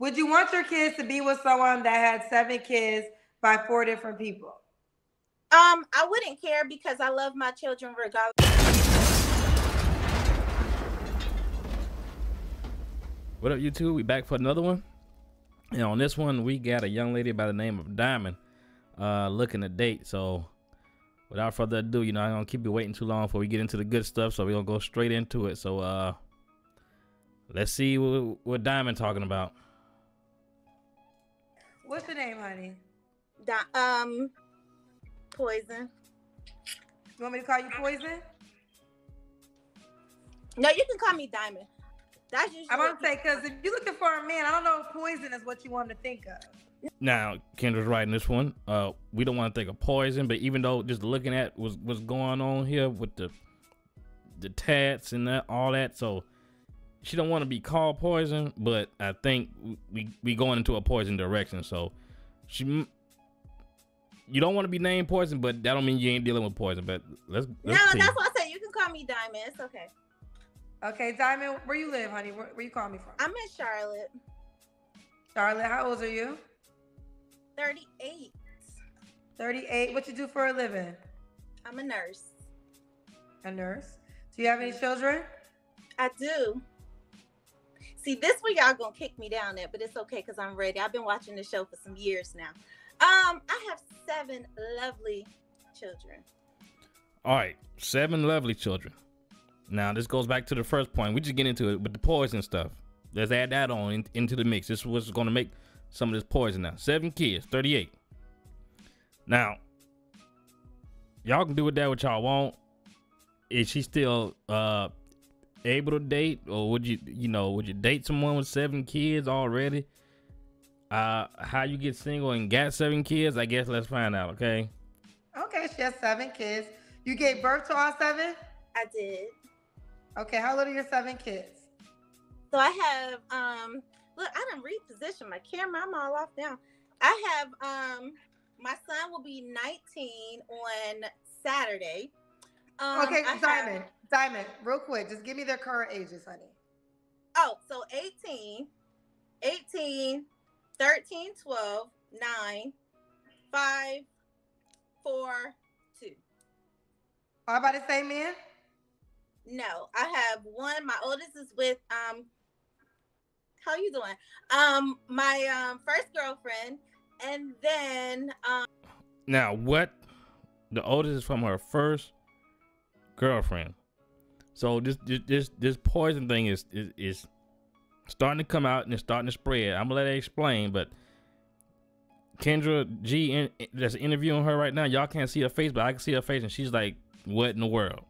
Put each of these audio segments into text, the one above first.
Would you want your kids to be with someone that had 7 kids by 4 different people? I wouldn't care because I love my children regardless. What up, YouTube? We back for another one. And on this one, we got a young lady by the name of Diamond looking to date. So without further ado, I'm gonna keep you waiting too long before we get into the good stuff. So we're gonna go straight into it. So let's see what Diamond talking about. What's your name, honey? Poison. You want me to call you Poison? No, you can call me Diamond. That's usually. I'm gonna say, because if you're looking for a man, I don't know if Poison is what you want to think of. Now, Kendra's right in this one. We don't want to think of poison, but even though just looking at what's going on here with the tats and all that, so she don't want to be called poison, but I think we going into a poison direction. So you don't want to be named poison, but that don't mean you ain't dealing with poison. But let's no, see. That's why I said you can call me Diamond. It's okay. Okay, Diamond, where you live, honey? Where you calling me from? I'm in Charlotte. Charlotte, how old are you? 38. 38. What you do for a living? I'm a nurse. A nurse. Do you have any children? I do. See, this one y'all gonna kick me down at, but it's okay because I'm ready. I've been watching the show for some years now. I have 7 lovely children. All right, 7 lovely children. Now, this goes back to the first point. We just get into it with the poison stuff. Let's add that on into the mix. This is what's going to make some of this poison now. 7 kids, 38. Now, y'all can do with that what y'all want. Is she still able to date, or would you date someone with 7 kids already? How you get single and got 7 kids? I guess let's find out. Okay. Okay, she has 7 kids. You gave birth to all 7? I did. Okay, how old are your 7 kids? So I have look, I done repositioned my camera. I'm all off now. I have my son will be 19 on Saturday. Okay, Diamond, real quick, just give me their current ages, honey. Oh, so 18, 13, 12, 9, 5, 4, 2. All by the same man? No, I have one. My oldest is with how you doing? My first girlfriend, and then Now, what? The oldest is from her first girlfriend. So this poison thing is starting to come out and it's starting to spread. I'm gonna let her explain, but Kendra G that's interviewing her right now. Y'all can't see her face, but I can see her face, and she's like, "What in the world?"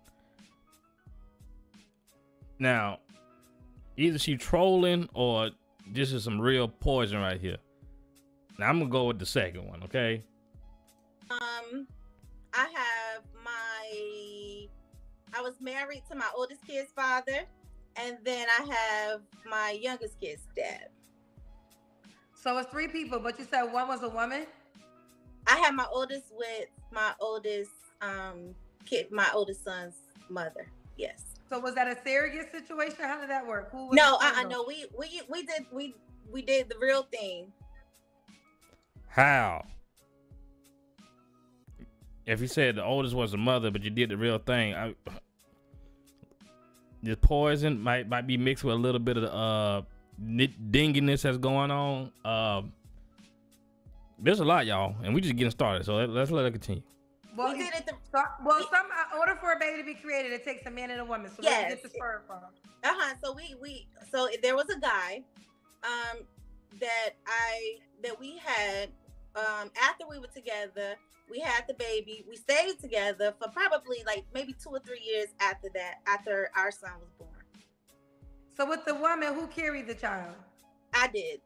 Now, either she trolling or this is some real poison right here. Now I'm gonna go with the second one, okay? I was married to my oldest kid's father, and then I have my youngest kid's dad. So it's 3 people, but you said one was a woman? I have my oldest with my oldest kid, my oldest son's mother. Yes. So was that a surrogate situation? How did that work? Who was no, no. We did the real thing. How? If you said the oldest was the mother, but you did the real thing, this poison might be mixed with a little bit of dinginess that's going on. There's a lot, y'all, and we just getting started. So let's let it continue. Well, in order for a baby to be created, it takes a man and a woman. So where do you get the sperm from? So there was a guy that we had after we were together. We had the baby. We stayed together for probably like maybe 2 or 3 years after that, after our son was born. So with the woman, who carried the child? I did.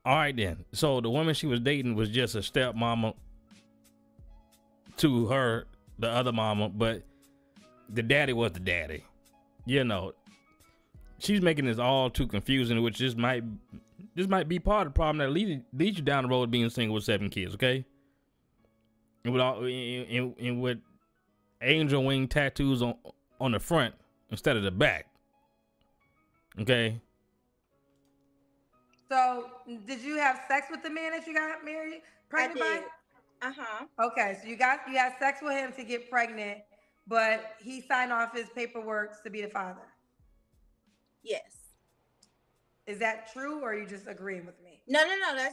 All right then. So the woman she was dating was just a stepmama to her, the other mama, but the daddy was the daddy. She's making this all too confusing, which this might be part of the problem that leads you down the road being single with 7 kids, okay? And with angel wing tattoos on the front instead of the back. Okay. So, did you have sex with the man that you got married, pregnant I did. by? Okay, so you had sex with him to get pregnant, but he signed off his paperwork to be the father. Yes. Is that true, or are you just agreeing with me? No.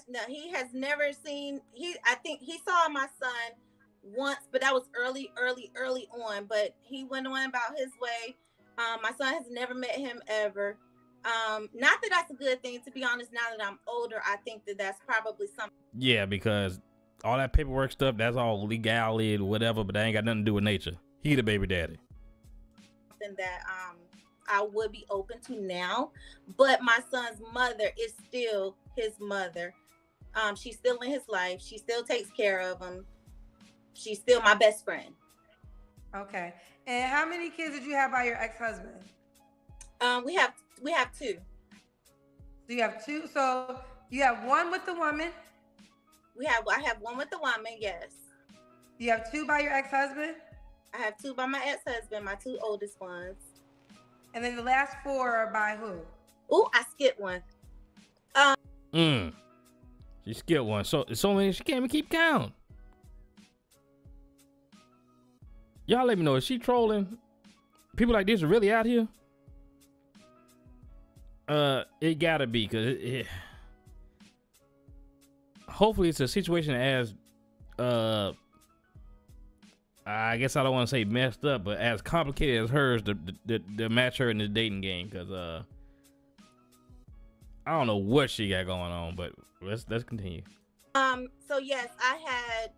No. He has never seen. I think he saw my son once, but that was early on. But he went on about his way. My son has never met him ever. Not that that's a good thing, to be honest. Now that I'm older, I think that that's probably something. Yeah, because all that paperwork stuff, that's all legality or whatever, but that ain't got nothing to do with nature. He the baby daddy. Something that I would be open to now, but my son's mother is still his mother. She's still in his life. She still takes care of him. She's still my best friend. Okay. And how many kids did you have by your ex-husband? We have two. So you have two. So you have one with the woman. I have one with the woman. Yes. You have two by your ex-husband. I have two by my ex-husband, my two oldest ones. And then the last four are by who? Oh, I skipped one. She skipped one. So it's only she can't even keep count. Y'all let me know, is she trolling? People like this are really out here? It gotta be, cause hopefully it's a situation as I guess I don't want to say messed up, but as complicated as hers to match her in this dating game, cause I don't know what she got going on, but let's continue. So yes, I had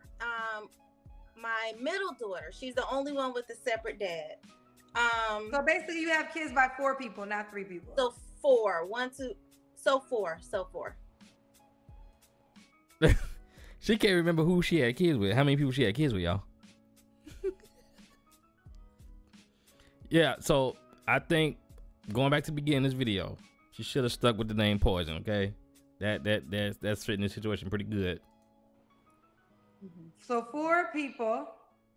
my middle daughter. She's the only one with a separate dad. So basically you have kids by four people, not three people. So four. Four. She can't remember who she had kids with. How many people she had kids with, y'all? Yeah, so I think going back to the beginning of this video, she should have stuck with the name Poison, okay? That's fitting the situation pretty good. So four people.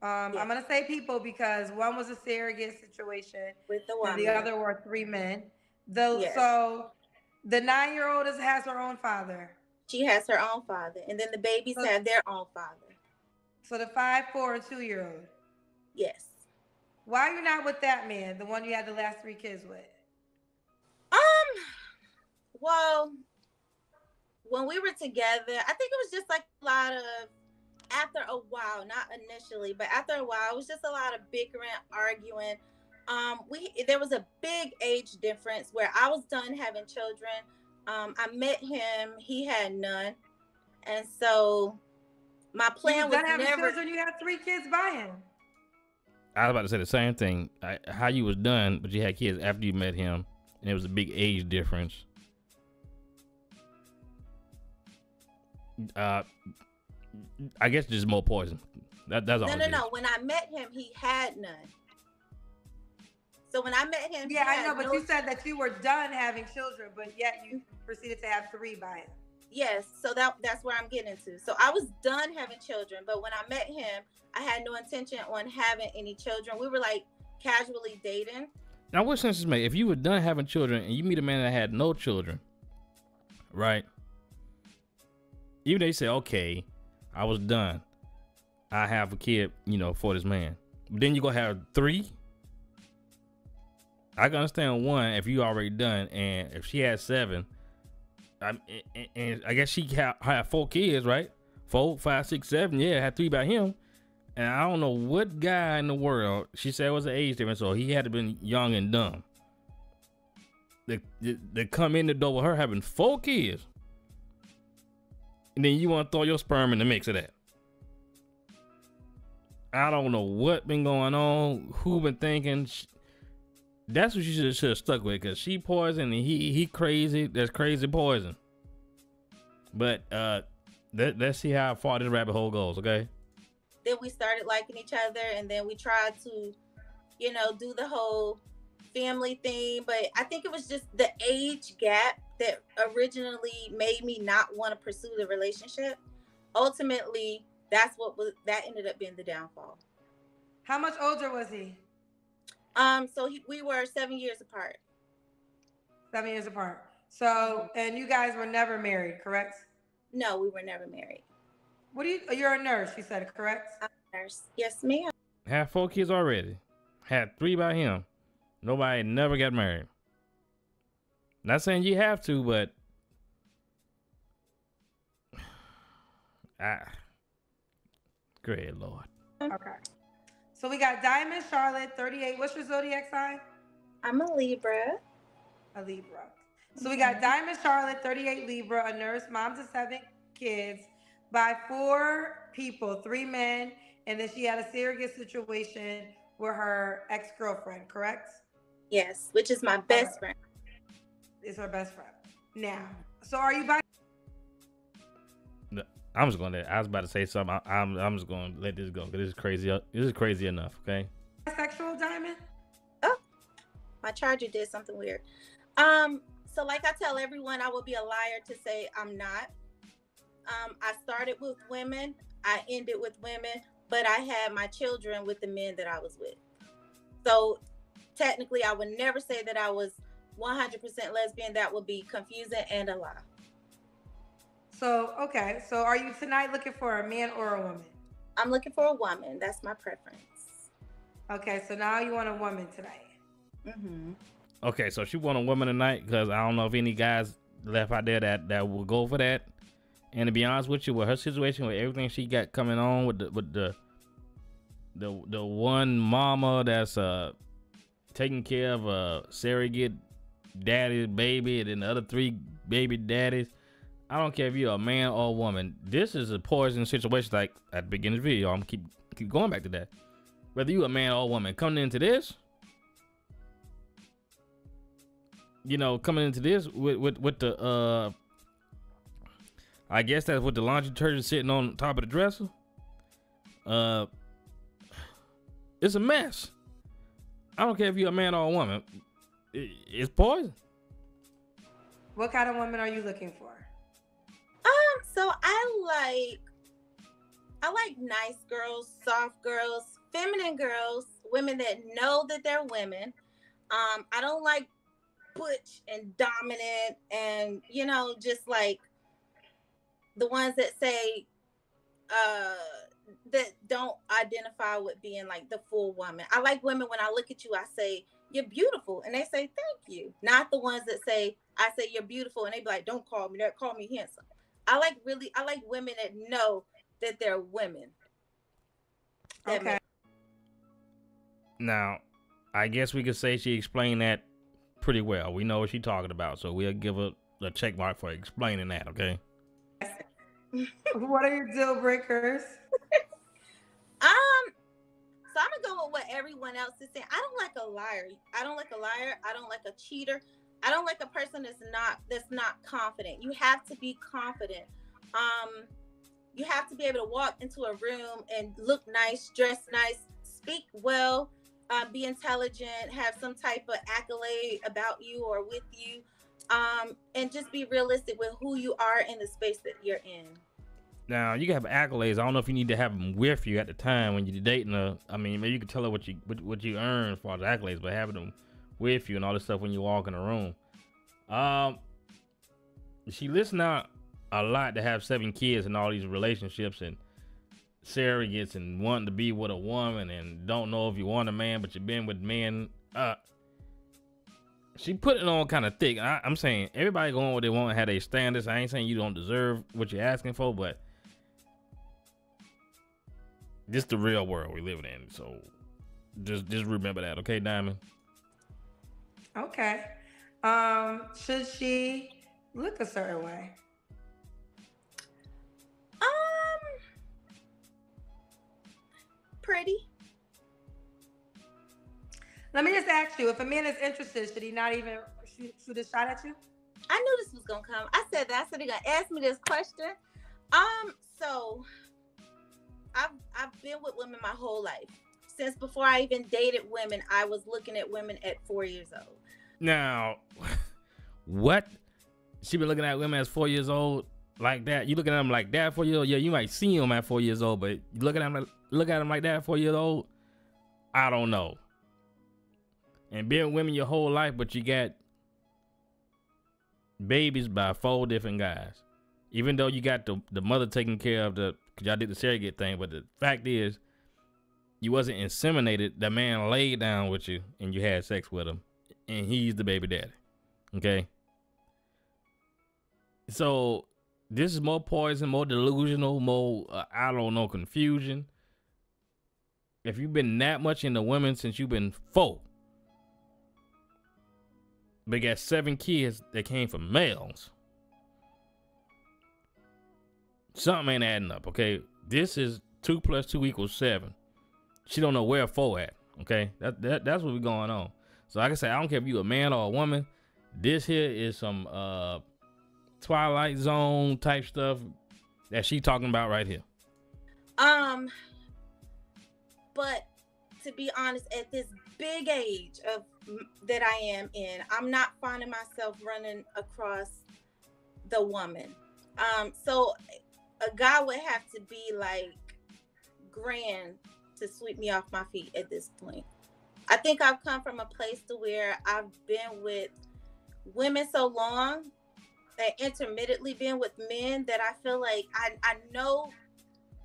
I'm gonna say people because one was a surrogate situation with the woman. And the other were three men. So the 9-year-old has her own father. She has her own father, and then the babies have their own father. So the 5, 4, and 2-year-old. Yes. Why are you not with that man, the one you had the last 3 kids with? Well, when we were together, I think it was just like a lot of, after a while, not initially, but after a while, it was just a lot of bickering, arguing. There was a big age difference where I was done having children. I met him, he had none. And so my plan was having never. Children, you had 3 kids by him. I was about to say the same thing. How you was done, but you had kids after you met him, and it was a big age difference. I guess just more poison. That's all. No. When I met him, he had none. So when I met him, I know, but you said that you were done having children, but yet you proceeded to have 3 by him. Yes, so that's where I'm getting to. So I was done having children, but when I met him, I had no intention on having any children. We were like casually dating. Now, what sense does it make if you were done having children and you meet a man that had no children, right? Even though you say, okay, I was done, I have a kid, for this man. But then you gonna have 3. I can understand 1 if you already done, and if she had 7, and I guess she had 4 kids, right? 4, 5, 6, 7. Yeah, had 3 by him. And I don't know what guy in the world, she said it was an age difference, so he had to been young and dumb. They come in the door with her having 4 kids. And then you want to throw your sperm in the mix of that. I don't know what been going on, who been thinking. That's what you should have stuck with, because she poison and he crazy. That's crazy poison. But let's see how far this rabbit hole goes, okay? Then we started liking each other, and then we tried to, do the whole family thing. But I think it was just the age gap that originally made me not want to pursue the relationship. Ultimately, that ended up being the downfall. How much older was he? So we were 7 years apart. 7 years apart. So, and you guys were never married, correct? No, we were never married. What do you? You're a nurse. You said correct. I'm a nurse. Yes, ma'am. Had 4 kids already. Had 3 by him. Nobody never got married. Not saying you have to, but go ahead, Lord. Okay. So we got Diamond Charlotte, 38. What's your zodiac sign? I'm a Libra. A Libra. So we got Diamond Charlotte, 38 Libra, a nurse, mom to 7 kids, by 4 people, 3 men, and then she had a surrogate situation with her ex-girlfriend, correct? Yes, which is my best friend. Is her best friend. Now, so are you bi? I'm just gonna. I was about to say something. I'm just gonna let this go because this is crazy. This is crazy enough. Okay. Bisexual, Diamond? Oh, my charger did something weird. So like I tell everyone, I would be a liar to say I'm not. I started with women, I ended with women, but I had my children with the men that I was with. So technically, I would never say that I was 100% lesbian. That would be confusing and a lie. So, okay. So are you tonight looking for a man or a woman? I'm looking for a woman. That's my preference. Okay, so now you want a woman tonight. Mm-hmm. Okay, so she want a woman tonight because I don't know if any guys left out there that will go for that. And to be honest with you, with her situation, with everything she got coming on, with the one mama that's taking care of a surrogate daddy baby, and then the other 3 baby daddies. I don't care if you're a man or a woman. This is a poison situation. Like at the beginning of the video, I'm keep going back to that. Whether you a man or a woman coming into this, coming into this with the I guess that's what the laundry detergent sitting on top of the dresser. It's a mess. I don't care if you're a man or a woman. It's poison. What kind of woman are you looking for? So I like nice girls, soft girls, feminine girls, women that know that they're women. I don't like butch and dominant and, just like the ones that say, that don't identify with being like the full woman. I like women when I look at you, I say, you're beautiful. And they say, thank you. Not the ones that say, I say you're beautiful. And they be like, don't call me that, call me handsome. I like women that know that they're women. Okay. Now, I guess we could say she explained that pretty well. We know what she's talking about. So we'll give her a check mark for explaining that, okay? What are your deal breakers? So I'm gonna go with what everyone else is saying. I don't like a liar. I don't like a cheater. I don't like a person that's not confident. You have to be confident. You have to be able to walk into a room and look nice, dress nice, speak well, be intelligent, have some type of accolade about you or with you, and just be realistic with who you are in the space that you're in. Now, you can have accolades. I don't know if you need to have them with you at the time when you're dating her. I mean, maybe you can tell her what you earn as far as accolades, but having them with you and all this stuff when you walk in the room. She listened out a lot to have 7 kids and all these relationships and surrogates and wanting to be with a woman and don't know if you want a man, but you've been with men. She put it on kind of thick. I'm saying everybody going what they want, have their standards. I ain't saying you don't deserve what you're asking for, but this the real world we living in. So just remember that, okay, Diamond? Okay. Should she look a certain way? Pretty. Let me just ask you, if a man is interested, should he not even shoot a shot at you? I knew this was gonna come. I said they're gonna ask me this question. So I've been with women my whole life. Since before I even dated women, I was looking at women at 4 years old. Now, what? She been looking at women as 4 years old like that? You looking at them like that 4 years old? Yeah, you might see them at 4 years old, but you look at them like that 4 years old? I don't know. And being with women your whole life, but you got babies by 4 different guys. Even though you got the mother taking care of cause y'all did the surrogate thing, but the fact is, you wasn't inseminated. That man laid down with you and you had sex with him, and he's the baby daddy. Okay. So this is more poison, more delusional, more I don't know, confusion. If you've been that much into women since you've been 4, but got 7 kids that came from males, something ain't adding up. Okay, this is 2 + 2 = 7. She don't know where 4 at. Okay, that's what's going on. So like I said, I don't care if you a man or a woman. This here is some Twilight Zone type stuff that she talking about right here. But to be honest, at this big age of that I am in, I'm not finding myself running across the woman. So a guy would have to be like grand to sweep me off my feet at this point. I think I've come from a place to where I've been with women so long and intermittently been with men that I feel like I know,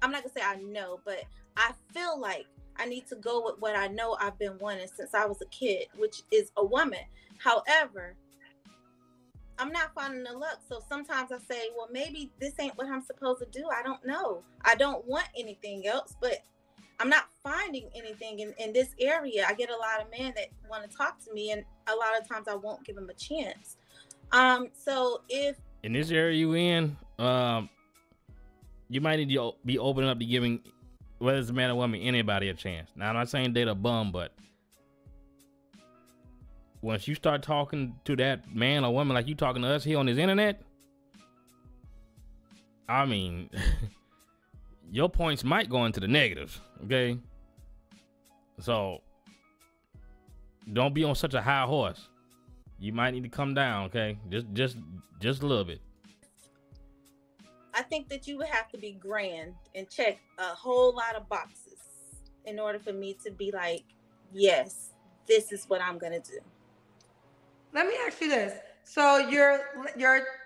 I'm not gonna say I know, but I feel like I need to go with what I know I've been wanting since I was a kid, which is a woman. However, I'm not finding the luck. So sometimes I say, well, maybe this ain't what I'm supposed to do. I don't know. I don't want anything else, but I'm not finding anything in this area. I get a lot of men that want to talk to me, and a lot of times I won't give them a chance. So if in this area you in, you might need to be opening up to giving, whether it's a man or woman, anybody a chance. Now, I'm not saying date a bum, but once you start talking to that man or woman like you talking to us here on this internet, I mean, your points might go into the negatives, okay? So, don't be on such a high horse. You might need to come down, okay? Just a little bit. I think that you would have to be grand and check a whole lot of boxes in order for me to be like, yes, this is what I'm gonna do. Let me ask you this. So your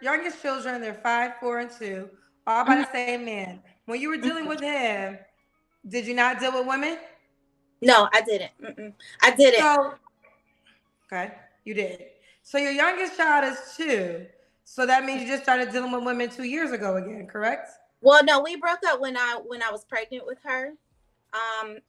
youngest children, they're 5, 4, and 2, all by the same man. When you were dealing with him, did you not deal with women? No, I didn't. I didn't. So, okay, you did. So your youngest child is 2. So that means you just started dealing with women 2 years ago again, correct? Well, no, we broke up when I was pregnant with her.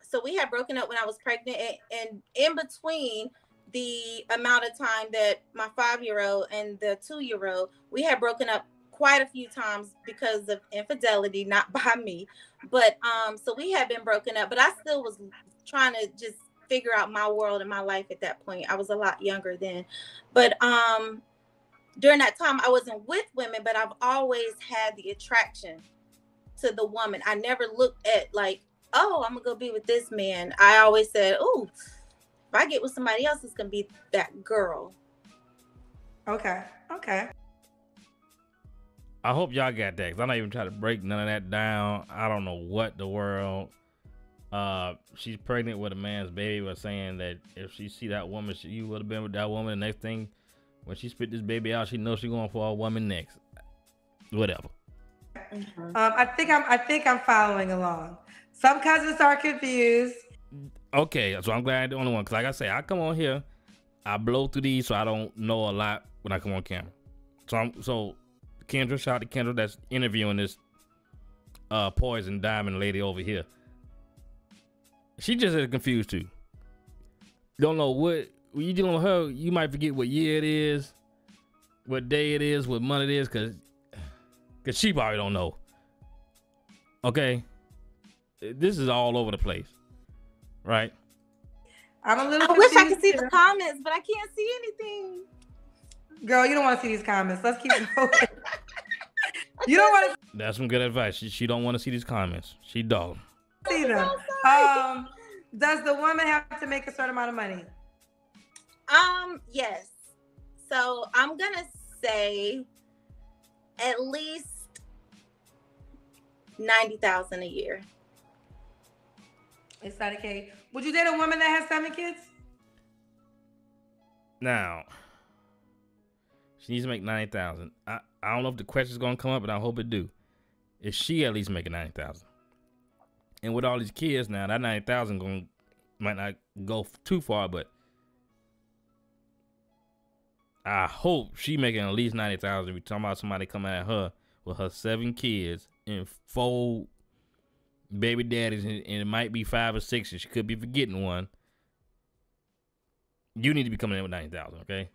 So we had broken up when I was pregnant, and in between the amount of time that my 5-year-old and the 2-year-old, we had broken up quite a few times because of infidelity, not by me. But so we had been broken up, but I still was trying to just figure out my world and my life at that point. I was a lot younger then. But during that time, I wasn't with women, but I've always had the attraction to the woman. I never looked at like, oh, I'm gonna go be with this man. I always said, oh, if I get with somebody else, it's gonna be that girl. Okay. I hope y'all got that, because I'm not even trying to break none of that down. I don't know what the world. She's pregnant with a man's baby, was saying that if she see that woman, she would have been with that woman. The next thing, when she spit this baby out, she knows she's going for a woman next. Whatever. Mm-hmm. I think I'm following along. Some cousins are confused. Okay, so I'm glad I'm the only one, because like I say, I come on here, I blow through these, so I don't know a lot when I come on camera. So Kendra, shout out to Kendra that's interviewing this poison diamond lady over here. She just is confused too. Don't know what, when you dealing with her, you might forget what year it is, what day it is, what month it is, cause she probably don't know. Okay, this is all over the place, right? I'm a little I wish I confused could see too. the comments, but I can't see anything. Girl, you don't want to see these comments. Let's keep it moving. You don't want to That's some good advice. She don't want to see these comments. She don't. see them. Does the woman have to make a certain amount of money? Yes. So I'm gonna say at least $90,000 a year. It's not okay. Would you date a woman that has 7 kids? Now, She needs to make 90,000. I don't know if the question's gonna come up, but I hope it do. Is she at least making 90,000? And with all these kids now, that 90,000 might not go too far, but I hope she making at least 90,000. We talking about somebody coming at her with her 7 kids and 4 baby daddies, and it might be 5 or 6, and she could be forgetting one. You need to be coming in with 90,000, okay?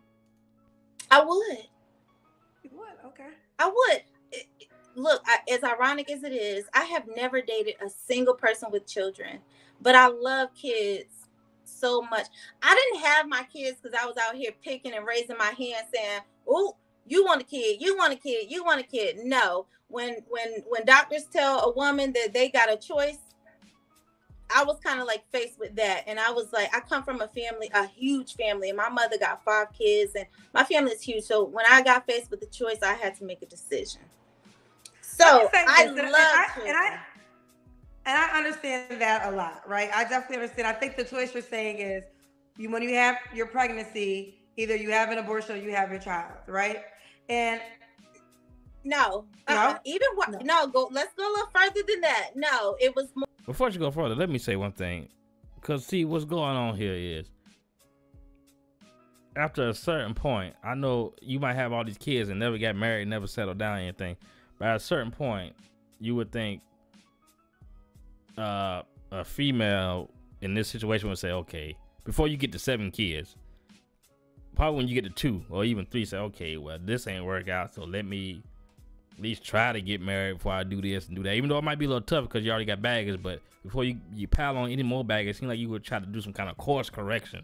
I would. You would, okay. I would. Look, as ironic as it is, I have never dated a single person with children, but I love kids so much. I didn't have my kids because I was out here picking and raising my hand saying, "Oh, you want a kid, you want a kid, you want a kid." No, when doctors tell a woman that they got a choice, I was kind of like faced with that. And I was like, I come from a huge family, and my mother got 5 kids, and my family is huge. So when I got faced with the choice, I had to make a decision. So I love children. And I understand that a lot, right? I definitely understand. I think the choice you're saying is when you have your pregnancy, either you have an abortion or you have your child, right? And no. Let's go a little further than that. No, it was more. Before you go further, let me say one thing. Because, see, what's going on here is, after a certain point, I know you might have all these kids and never got married, never settled down or anything. But at a certain point, you would think a female in this situation would say, okay, before you get to 7 kids, probably when you get to 2 or even 3, say, okay, well, this ain't work out, so let me at least try to get married before I do this and do that. Even though it might be a little tough because you already got baggage, but before you pile on any more baggage, it seems like you would try to do some kind of course correction.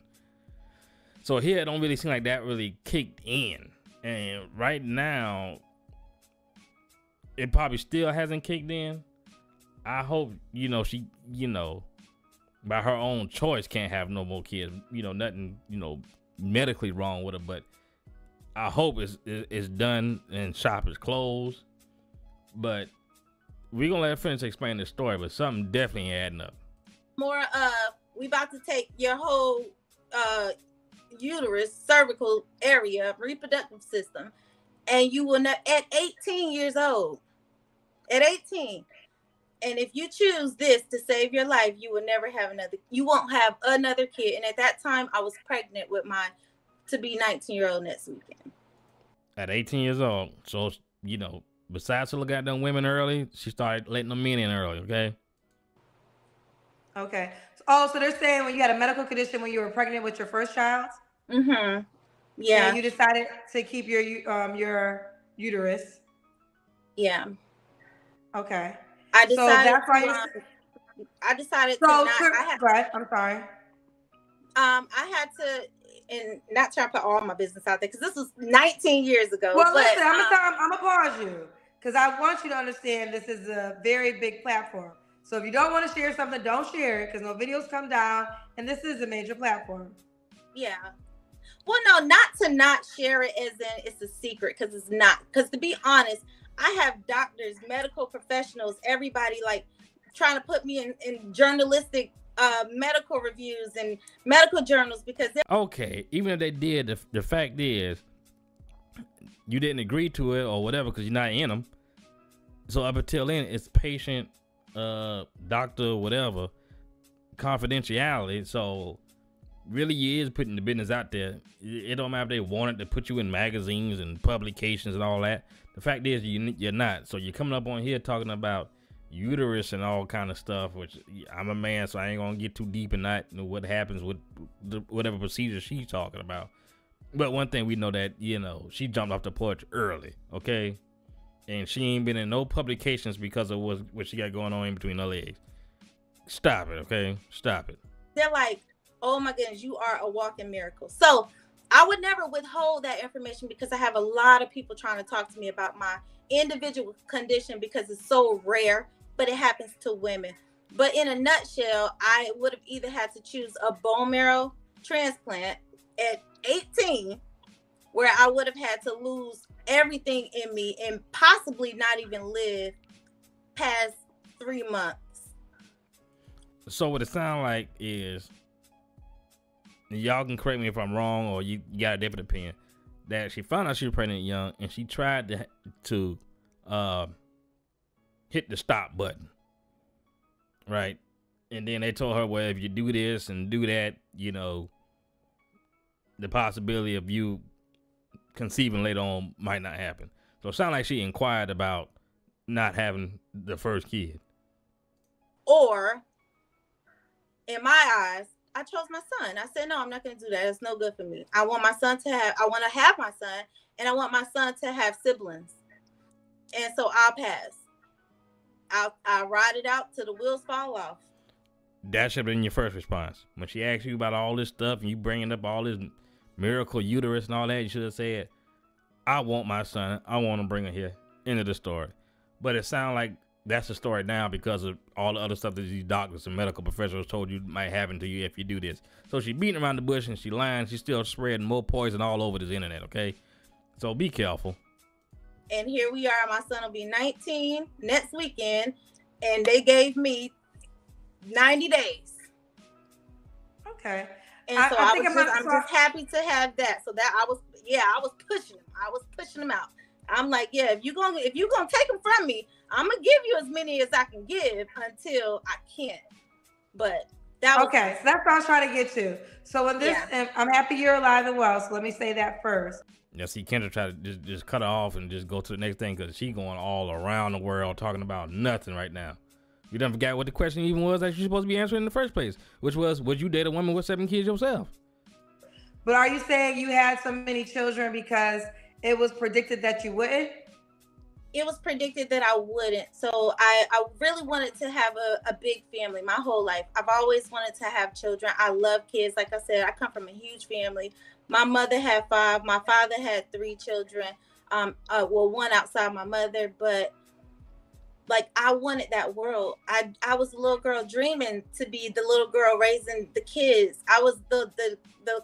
So here, it don't really seem like that really kicked in. And right now, it probably still hasn't kicked in. I hope, she, by her own choice can't have no more kids. Nothing, medically wrong with her, but I hope it's done and shop is closed. But we're going to let her finish explaining the story, but something definitely ain't adding up. More we about to take your whole uterus, cervical area, reproductive system, and you will not, at 18 years old, at 18, and if you choose this to save your life, you will never have you won't have another kid. And at that time, I was pregnant with my to-be 19-year-old next weekend. At 18 years old. So, besides to look at them women early, she started letting them men in early, okay? Okay. So they're saying when you had a medical condition when you were pregnant with your first child? Mm-hmm. Yeah. And you decided to keep your uterus? Yeah. Okay. I decided. So that's why I decided to not. Go ahead. I'm sorry. I had to, and not try to put all my business out there because this was 19 years ago. Well, listen, I'm gonna pause you because I want you to understand this is a very big platform. So if you don't want to share something, don't share it because no videos come down, and this is a major platform. Yeah. Well, no, not share it as in it's a secret because it's not. Because to be honest, I have doctors, medical professionals, everybody like trying to put me in journalistic medical reviews and medical journals because okay, even if they did, the fact is you didn't agree to it or whatever because you're not in them. So up until then, it's patient, doctor, whatever, confidentiality. So really, you is putting the business out there. It don't matter if they wanted to put you in magazines and publications and all that. The fact is, you're not. So you're coming up on here talking about uterus and all kind of stuff, which I'm a man, so I ain't gonna get too deep in that. What happens with whatever procedure she's talking about. But one thing we know that she jumped off the porch early, okay, and she ain't been in no publications because of what she got going on in between her legs. Stop it, okay? Stop it. They're like, oh my goodness, you are a walking miracle. So I would never withhold that information because I have a lot of people trying to talk to me about my individual condition because it's so rare, but it happens to women. But in a nutshell, I would have either had to choose a bone marrow transplant at 18, where I would have had to lose everything in me and possibly not even live past 3 months. So what it sounds like is, y'all can correct me if I'm wrong or you got a different opinion. that she found out she was pregnant young, and she tried to hit the stop button, right? And then they told her, well, if you do this and do that, you know, the possibility of you conceiving later on might not happen. So it sounded like she inquired about not having the first kid. Or, in my eyes, I chose my son. I said, no, I'm not going to do that. It's no good for me. I want my son, and I want my son to have siblings. And so I'll pass. I'll ride it out till the wheels fall off. That should have been your first response. When she asked you about all this stuff and you bringing up all this miracle uterus and all that, you should have said, I want my son. I want to bring her here. End of the story. But it sounds like that's the story now because of all the other stuff that these doctors and medical professionals told you might happen to you if you do this. So she beating around the bush and she lying. She's still spreading more poison all over this internet, okay? So be careful. And here we are. My son will be 19 next weekend, and they gave me 90 days. Okay. And so I'm just happy to have that. So that I was pushing him. I was pushing him out. I'm like, yeah, if you're gonna take them from me, I'm gonna give you as many as I can give until I can't. But that was okay. So that's what I was trying to get to. So in this, I'm happy you're alive and well. So let me say that first. Yeah, see, Kendra tried to just cut her off and just go to the next thing because she going all around the world talking about nothing right now. You done forgot what the question even was that you're supposed to be answering in the first place, which was, would you date a woman with 7 kids yourself? But are you saying you had so many children because it was predicted that you wouldn't? It was predicted that I wouldn't. So I really wanted to have a big family my whole life. I've always wanted to have children. I love kids. Like I said, I come from a huge family. My mother had 5. My father had 3 children. One outside my mother, but like I wanted that world. I was a little girl dreaming to be the little girl raising the kids. I was the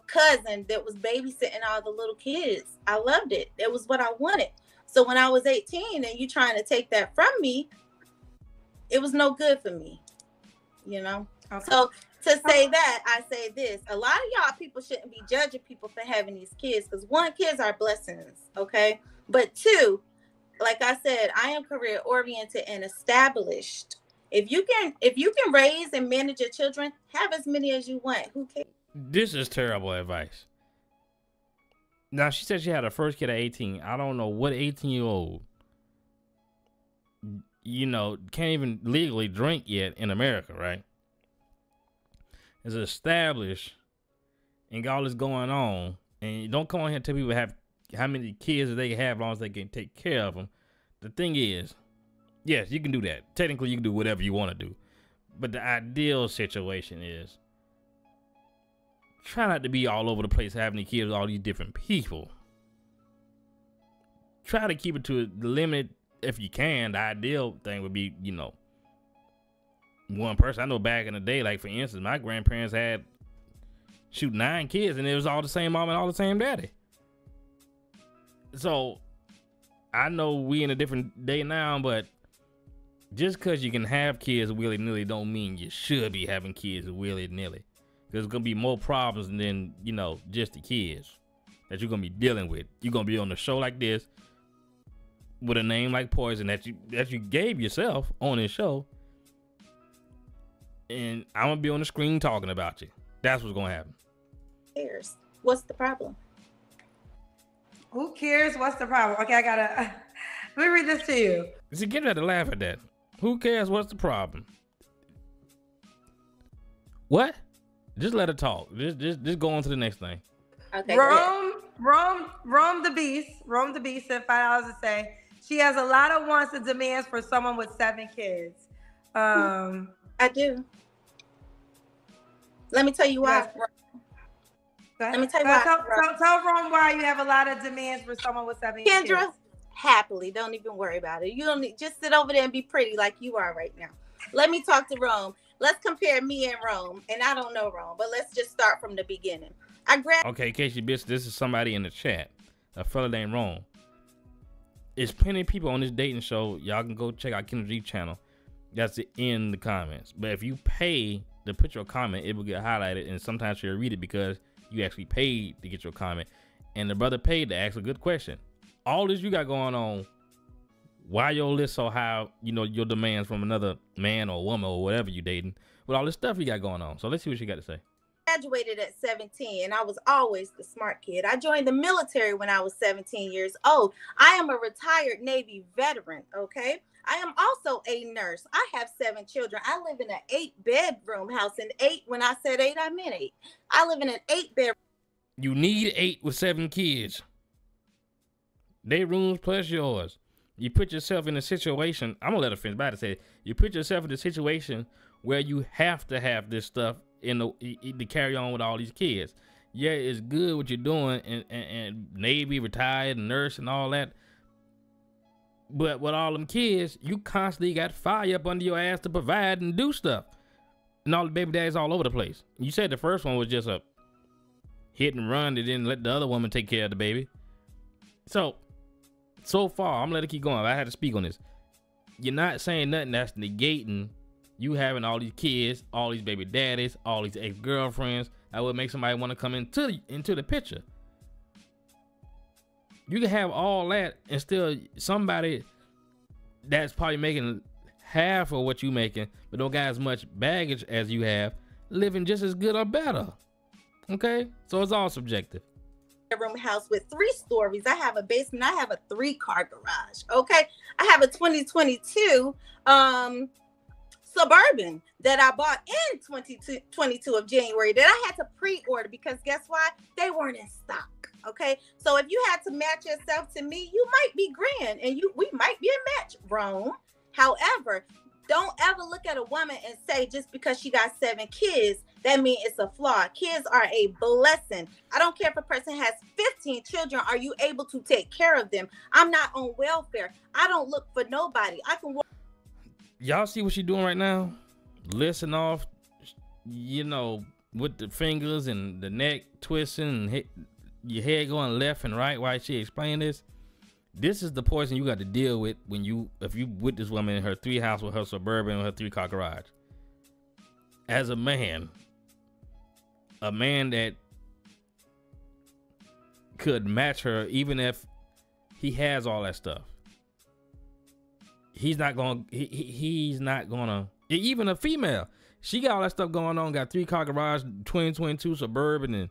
cousin that was babysitting all the little kids. I loved it. It was what I wanted. So when I was 18 and you trying to take that from me, it was no good for me, you know? Okay. So to say that, I say this. A lot of y'all people shouldn't be judging people for having these kids because 1, kids are blessings, okay? But 2, like I said, I am career oriented and established. If you can raise and manage your children, have as many as you want. Who cares? This is terrible advice. Now, she said she had her first kid at 18. I don't know what 18-year-old, you know, can't even legally drink yet in America, right? Is established and got all this going on. And you don't come on here and tell people have how many kids they can have as long as they can take care of them. The thing is, yes, you can do that. Technically, you can do whatever you want to do. But the ideal situation is try not to be all over the place having the kids with all these different people. Try to keep it to the limit if you can. The ideal thing would be, you know, 1 person. I know back in the day, like for instance, my grandparents had 9 kids and it was all the same mom and all the same daddy. So I know we in a different day now, but just because you can have kids willy-nilly don't mean you should be having kids willy-nilly. There's going to be more problems than, you know, just the kids that you're going to be dealing with. You're going to be on a show like this with a name like Poison that you gave yourself on this show. And I'm going to be on the screen talking about you. That's what's going to happen. Who cares? What's the problem? Who cares? What's the problem? Okay, I gotta let me read this to you. See, get ready to laugh at that. Who cares? What's the problem? What? Just let her talk. Just go on to the next thing. Okay. Rome the Beast sent $5 to say she has a lot of wants and demands for someone with 7 kids. I do. Let me tell you why. Let me tell you why. Tell Rome why you have a lot of demands for someone with 7 kids. Kendra, happily, don't even worry about it. You don't need, just sit over there and be pretty like you are right now. Let me talk to Rome. Let's compare me and Rome. And I don't know Rome, but let's just start from the beginning. Okay, in case you missed, this is somebody in the chat, a fella named Rome. There's plenty of people on this dating show. Y'all can go check out Kendra G channel. That's in the comments. But if you pay to put your comment, it will get highlighted, and sometimes she'll read it because you actually paid to get your comment. and the brother paid to ask a good question. All this you got going on, why your list so high, you know, your demands from another man or woman or whatever you dating, with all this stuff you got going on. So let's see what she got to say. Graduated at 17 and I was always the smart kid. I joined the military when I was 17 years old. I am a retired Navy veteran, okay? I am also a nurse. I have 7 children. I live in an 8-bedroom house, and 8, when I said 8, I meant 8. I live in an 8-bedroom. You need 8 with 7 kids. They rooms plus yours. You put yourself in a situation, I'm gonna let her finish by to say, you put yourself in a situation where you have to have this stuff to carry on with all these kids. Yeah, it's good what you're doing, and Navy, retired, nurse, and all that. But with all them kids, you constantly got fire up under your ass to provide and do stuff. And all the baby daddies all over the place. You said the first one was just a hit and run that didn't let the other woman take care of the baby. So far, I'm gonna let it keep going. I had to speak on this. You're not saying nothing that's negating you having all these kids, all these baby daddies, all these ex-girlfriends. That would make somebody want to come into the picture. You can have all that and still somebody that's probably making half of what you making, but don't got as much baggage as you have, living just as good or better. Okay? So it's all subjective. Room house with 3 stories. I have a basement. I have a 3-car garage. Okay. I have a 2022 Suburban that I bought in 22 of January that I had to pre-order because guess why? They weren't in stock. Okay. So if you had to match yourself to me, you might be grand and we might be a match, Rome. However, don't ever look at a woman and say just because she got 7 kids, that means it's a flaw. Kids are a blessing. I don't care if a person has 15 children. Are you able to take care of them? I'm not on welfare. I don't look for nobody. I can work. Y'all see what she doing right now? Listen off, you know, with the fingers and the neck twisting and your head going left and right while she explain this. This is the poison you got to deal with if you with this woman in her 3 house with her Suburban and her 3-car garage. As a man that could match her even if he has all that stuff. He's not gonna even a female. She got all that stuff going on, got 3-car garage, 2022 Suburban and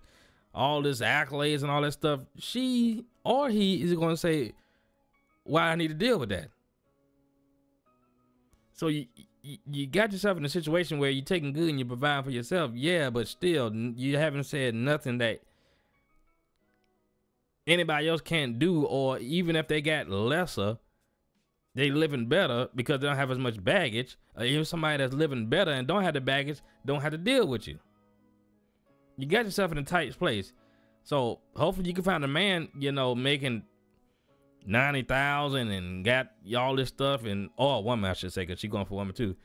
all this accolades and all that stuff. She or he is gonna say, why I need to deal with that. So you got yourself in a situation where you're taking good and you're providing for yourself. Yeah, but still you haven't said nothing that anybody else can't do, or even if they got lesser, they living better because they don't have as much baggage. Even somebody that's living better and don't have the baggage don't have to deal with you. You got yourself in a tight place. So hopefully you can find a man, you know, making 90,000 and got all this stuff, and or a woman I should say, because she's going for woman too.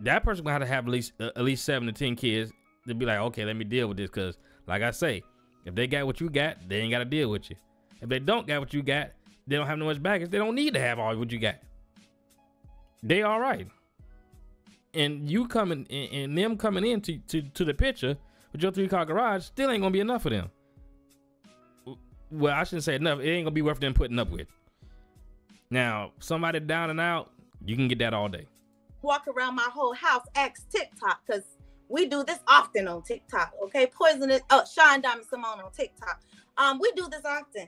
That person gonna have at least 7 to 10 kids to be like, okay, let me deal with this. Because like I say, if they got what you got, they ain't got to deal with you. If they don't got what you got, they don't have no much baggage. They don't need to have all what you got. They all right. And you coming and them coming into to the picture with your 3-car garage still ain't gonna be enough for them. Well, I shouldn't say enough. It ain't gonna be worth them putting up with. Now, somebody down and out, you can get that all day. Walk around my whole house, ask TikTok, because we do this often on TikTok. Okay, Sean Diamond Simone on TikTok. We do this often.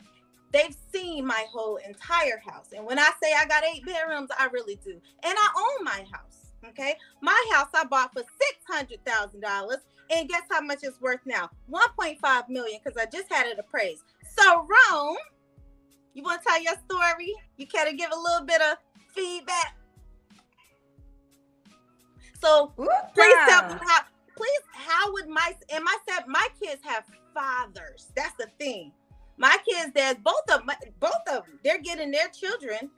They've seen my whole entire house. And when I say I got 8 bedrooms, I really do. And I own my house, okay? My house I bought for $600,000. And guess how much it's worth now? $1.5 million, because I just had it appraised. So, Rome, you want to tell your story? You care to give a little bit of feedback? So, please tell me how would my kids have fathers? That's the thing. My kids, there's both of them. They're getting their children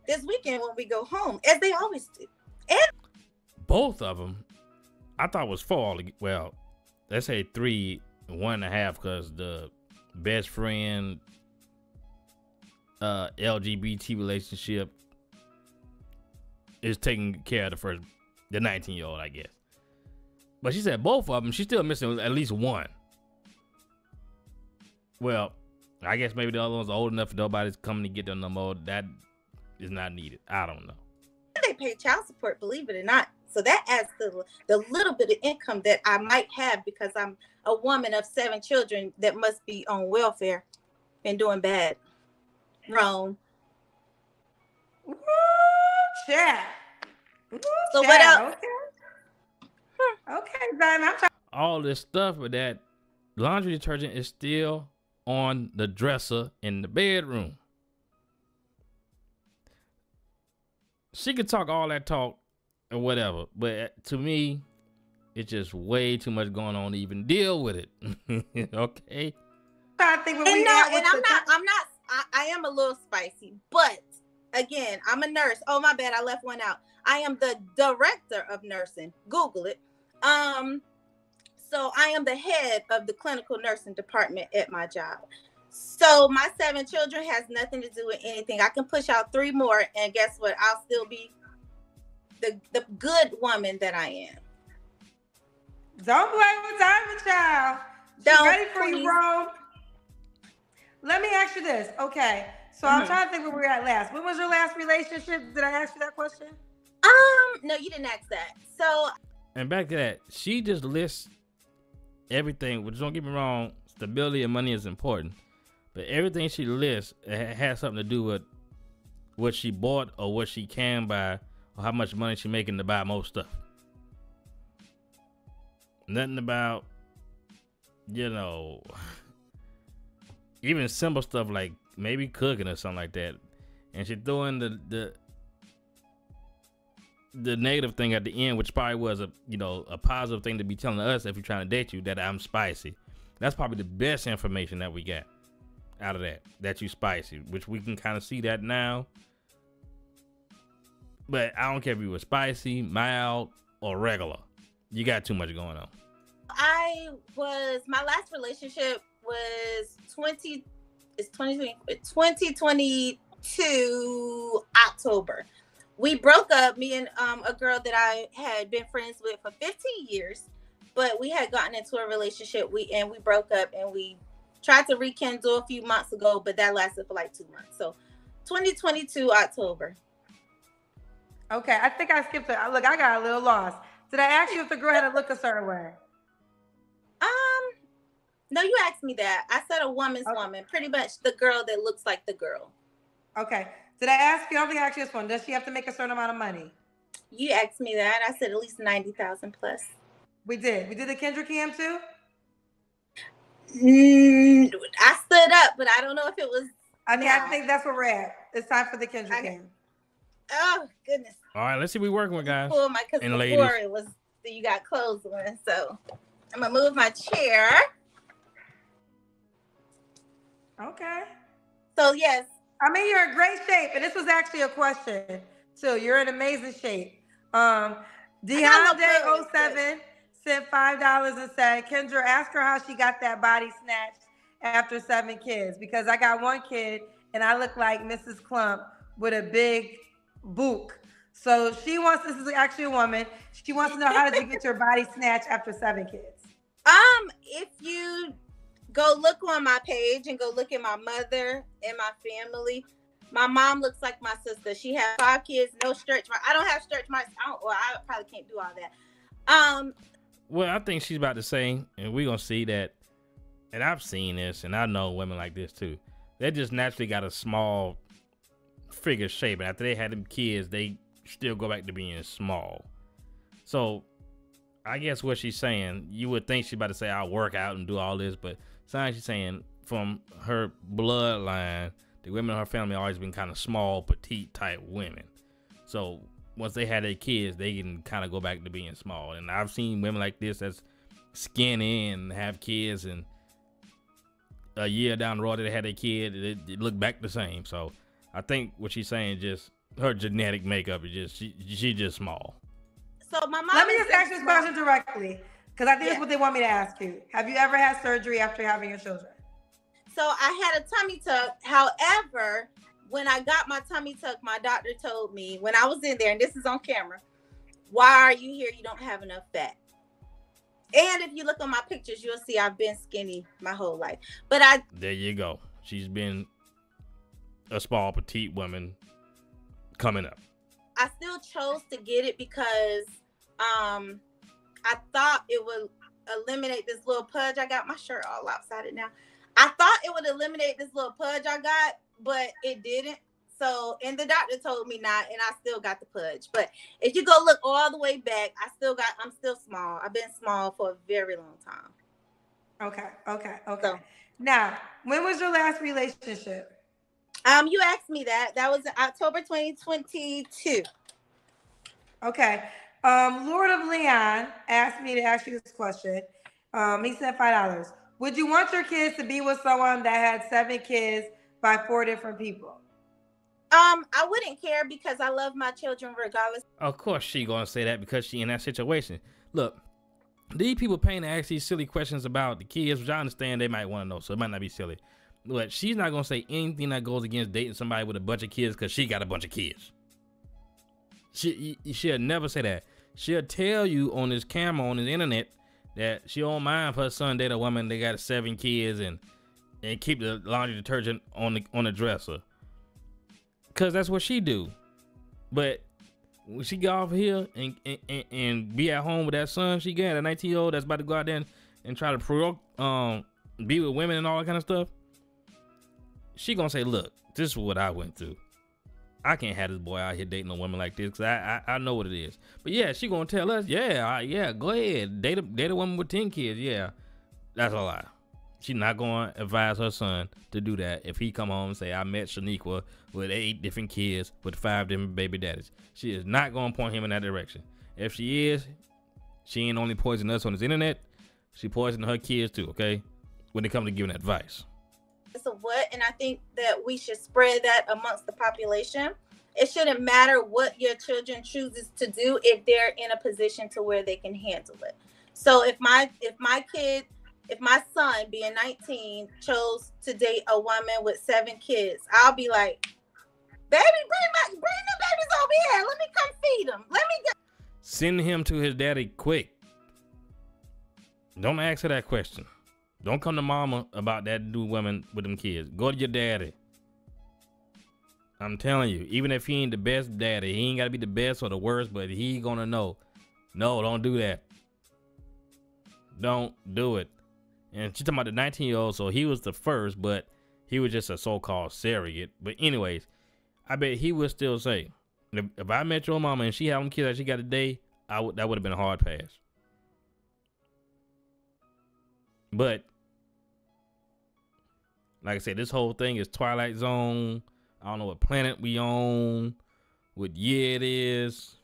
this weekend when we go home, as they always do. And both of them, I thought was 4. Well, let's say 3 and 1.5, because the best friend LGBT relationship is taking care of the 19-year-old, I guess. But she said both of them. She's still missing at least one. Well, I guess maybe the other ones are old enough. Nobody's coming to get them no more. That is not needed. I don't know. They pay child support, believe it or not. So that adds to the little bit of income that I might have because I'm a woman of 7 children that must be on welfare and doing bad. Wrong. Woo, chat. Woo, So chat. what else? Okay, Diamond. I'm trying. All this stuff, but that laundry detergent is still on the dresser in the bedroom. She could talk all that talk or whatever, but to me, it's just way too much going on to even deal with it. Okay. I think when And no, and I am a little spicy, but again, I'm a nurse. Oh, my bad. I left one out. I am the director of nursing. Google it. So I am the head of the clinical nursing department at my job. So my 7 children has nothing to do with anything. I can push out 3 more, and guess what? I'll still be the good woman that I am. Don't play with Diamond Child. She's ready for you, bro. Let me ask you this. Okay. So I'm trying to think where we were at last. When was your last relationship? Did I ask you that question? No, you didn't ask that. So. And back to that, she just lists everything, which don't get me wrong, stability and money is important. But everything she lists has something to do with what she bought or what she can buy or how much money she making to buy most stuff. Nothing about, even simple stuff like maybe cooking or something like that. And she threw in the negative thing at the end, which probably was a positive thing to be telling us if you're trying to date you, that I'm spicy. That's probably the best information that we got out of that you spicy, which we can kind of see that now. But I don't care if you were spicy, mild, or regular. You got too much going on. My last relationship was 2022 October. We broke up, me and a girl that I had been friends with for 15 years, but we had gotten into a relationship. We broke up, and we tried to rekindle a few months ago, but that lasted for like 2 months. So 2022 October. Okay, I think I skipped it. Look, I got a little lost. Did I ask you if the girl had to look a certain way? No, you asked me that. I said a woman's woman, pretty much the girl that looks like the girl. Okay. Did I ask you? I don't think I asked you this one. Does she have to make a certain amount of money? You asked me that. I said at least 90,000 plus. We did. We did the Kendra Cam too? I stood up, but I don't know if it was. I think that's where we're at. It's time for the Kendra Cam. Oh, goodness. All right, let's see what we're working with, guys. Because before ladies. It was, you got clothes on. So I'm going to move my chair. Okay. So, yes. I mean, you're in great shape. And this was actually a question, too. You're in amazing shape. DeHonday07 sent $5 and said, Kendra, ask her how she got that body snatched after 7 kids. Because I got 1 kid, and I look like Mrs. Clump with a big book. So she wants, this is actually a woman, she wants to know, how did you get your body snatched after 7 kids? If you go look on my page and go look at my mother and my family, my mom looks like my sister. She has 5 kids, no stretch marks. I don't have stretch marks. I probably can't do all that. Well, I think she's about to say, and we're going to see that, and I've seen this, and I know women like this too. They just naturally got a small figure shape, and after they had them kids, they still go back to being small. So I guess what she's saying, you would think she's about to say I'll work out and do all this, but sometimes she's saying from her bloodline, the women in her family always been kind of small, petite type women. So once they had their kids, they can kind of go back to being small. And I've seen women like this that's skinny and have kids, and a year down the road that they had their kid, it looked back the same. So I think what she's saying, just her genetic makeup is just she's just small. So my mom. Let me just ask you this question directly, because I think that's what they want me to ask you. Have you ever had surgery after having your children? So I had a tummy tuck. However, when I got my tummy tuck, my doctor told me when I was in there, and this is on camera, why are you here? You don't have enough fat. And if you look on my pictures, you'll see I've been skinny my whole life. But there you go. She's been a small, petite woman coming up. I still chose to get it because I thought it would eliminate this little pudge I got. My shirt all lopsided now. I thought it would eliminate this little pudge I got, but it didn't. So, and the doctor told me not, and I still got the pudge. But if you go look all the way back, I'm still small. I've been small for a very long time. Okay. So, now, when was your last relationship? You asked me that. That was October 2022. Okay. Lord of Leon asked me to ask you this question. He said $5. Would you want your kids to be with someone that had 7 kids by 4 different people? I wouldn't care because I love my children regardless. Of course she gonna say that because she in that situation. Look, these people paying to ask these silly questions about the kids, which I understand they might want to know, so it might not be silly. But she's not gonna say anything that goes against dating somebody with a bunch of kids because she got a bunch of kids. She'll never say that. She'll tell you on this camera, on the internet, that she don't mind if her son date a woman that got 7 kids and keep the laundry detergent on the dresser. Cause that's what she do. But when she get off here and be at home with that son she got, a 19-year-old that's about to go out there and try to be with women and all that kind of stuff, she gonna say, look, this is what I went through. I can't have this boy out here dating a woman like this because I know what it is. But yeah, she gonna tell us, yeah, go ahead, date a woman with 10 kids. Yeah, that's a lie. She's not gonna advise her son to do that if he come home and say, I met Shaniqua with 8 different kids with 5 different baby daddies. She is not gonna point him in that direction. If she is, she ain't only poisoning us on this internet, she poisoning her kids too, okay? When it comes to giving advice. So what? And I think that we should spread that amongst the population. It shouldn't matter what your children chooses to do if they're in a position to where they can handle it. So if my son being 19 chose to date a woman with 7 kids, I'll be like, baby, bring the babies over here. Let me come feed them. Send him to his daddy quick. Don't ask her that question. Don't come to mama about that new woman with them kids. Go to your daddy. I'm telling you, even if he ain't the best daddy, he ain't got to be the best or the worst, but he gonna know. No, don't do that. Don't do it. And she's talking about the 19-year-old, so he was the first, but he was just a so-called surrogate. But anyways, I bet he would still say, if I met your mama and she had them kids that she got today, that would have been a hard pass. But like I said, this whole thing is Twilight Zone. I don't know what planet we on, what year it is.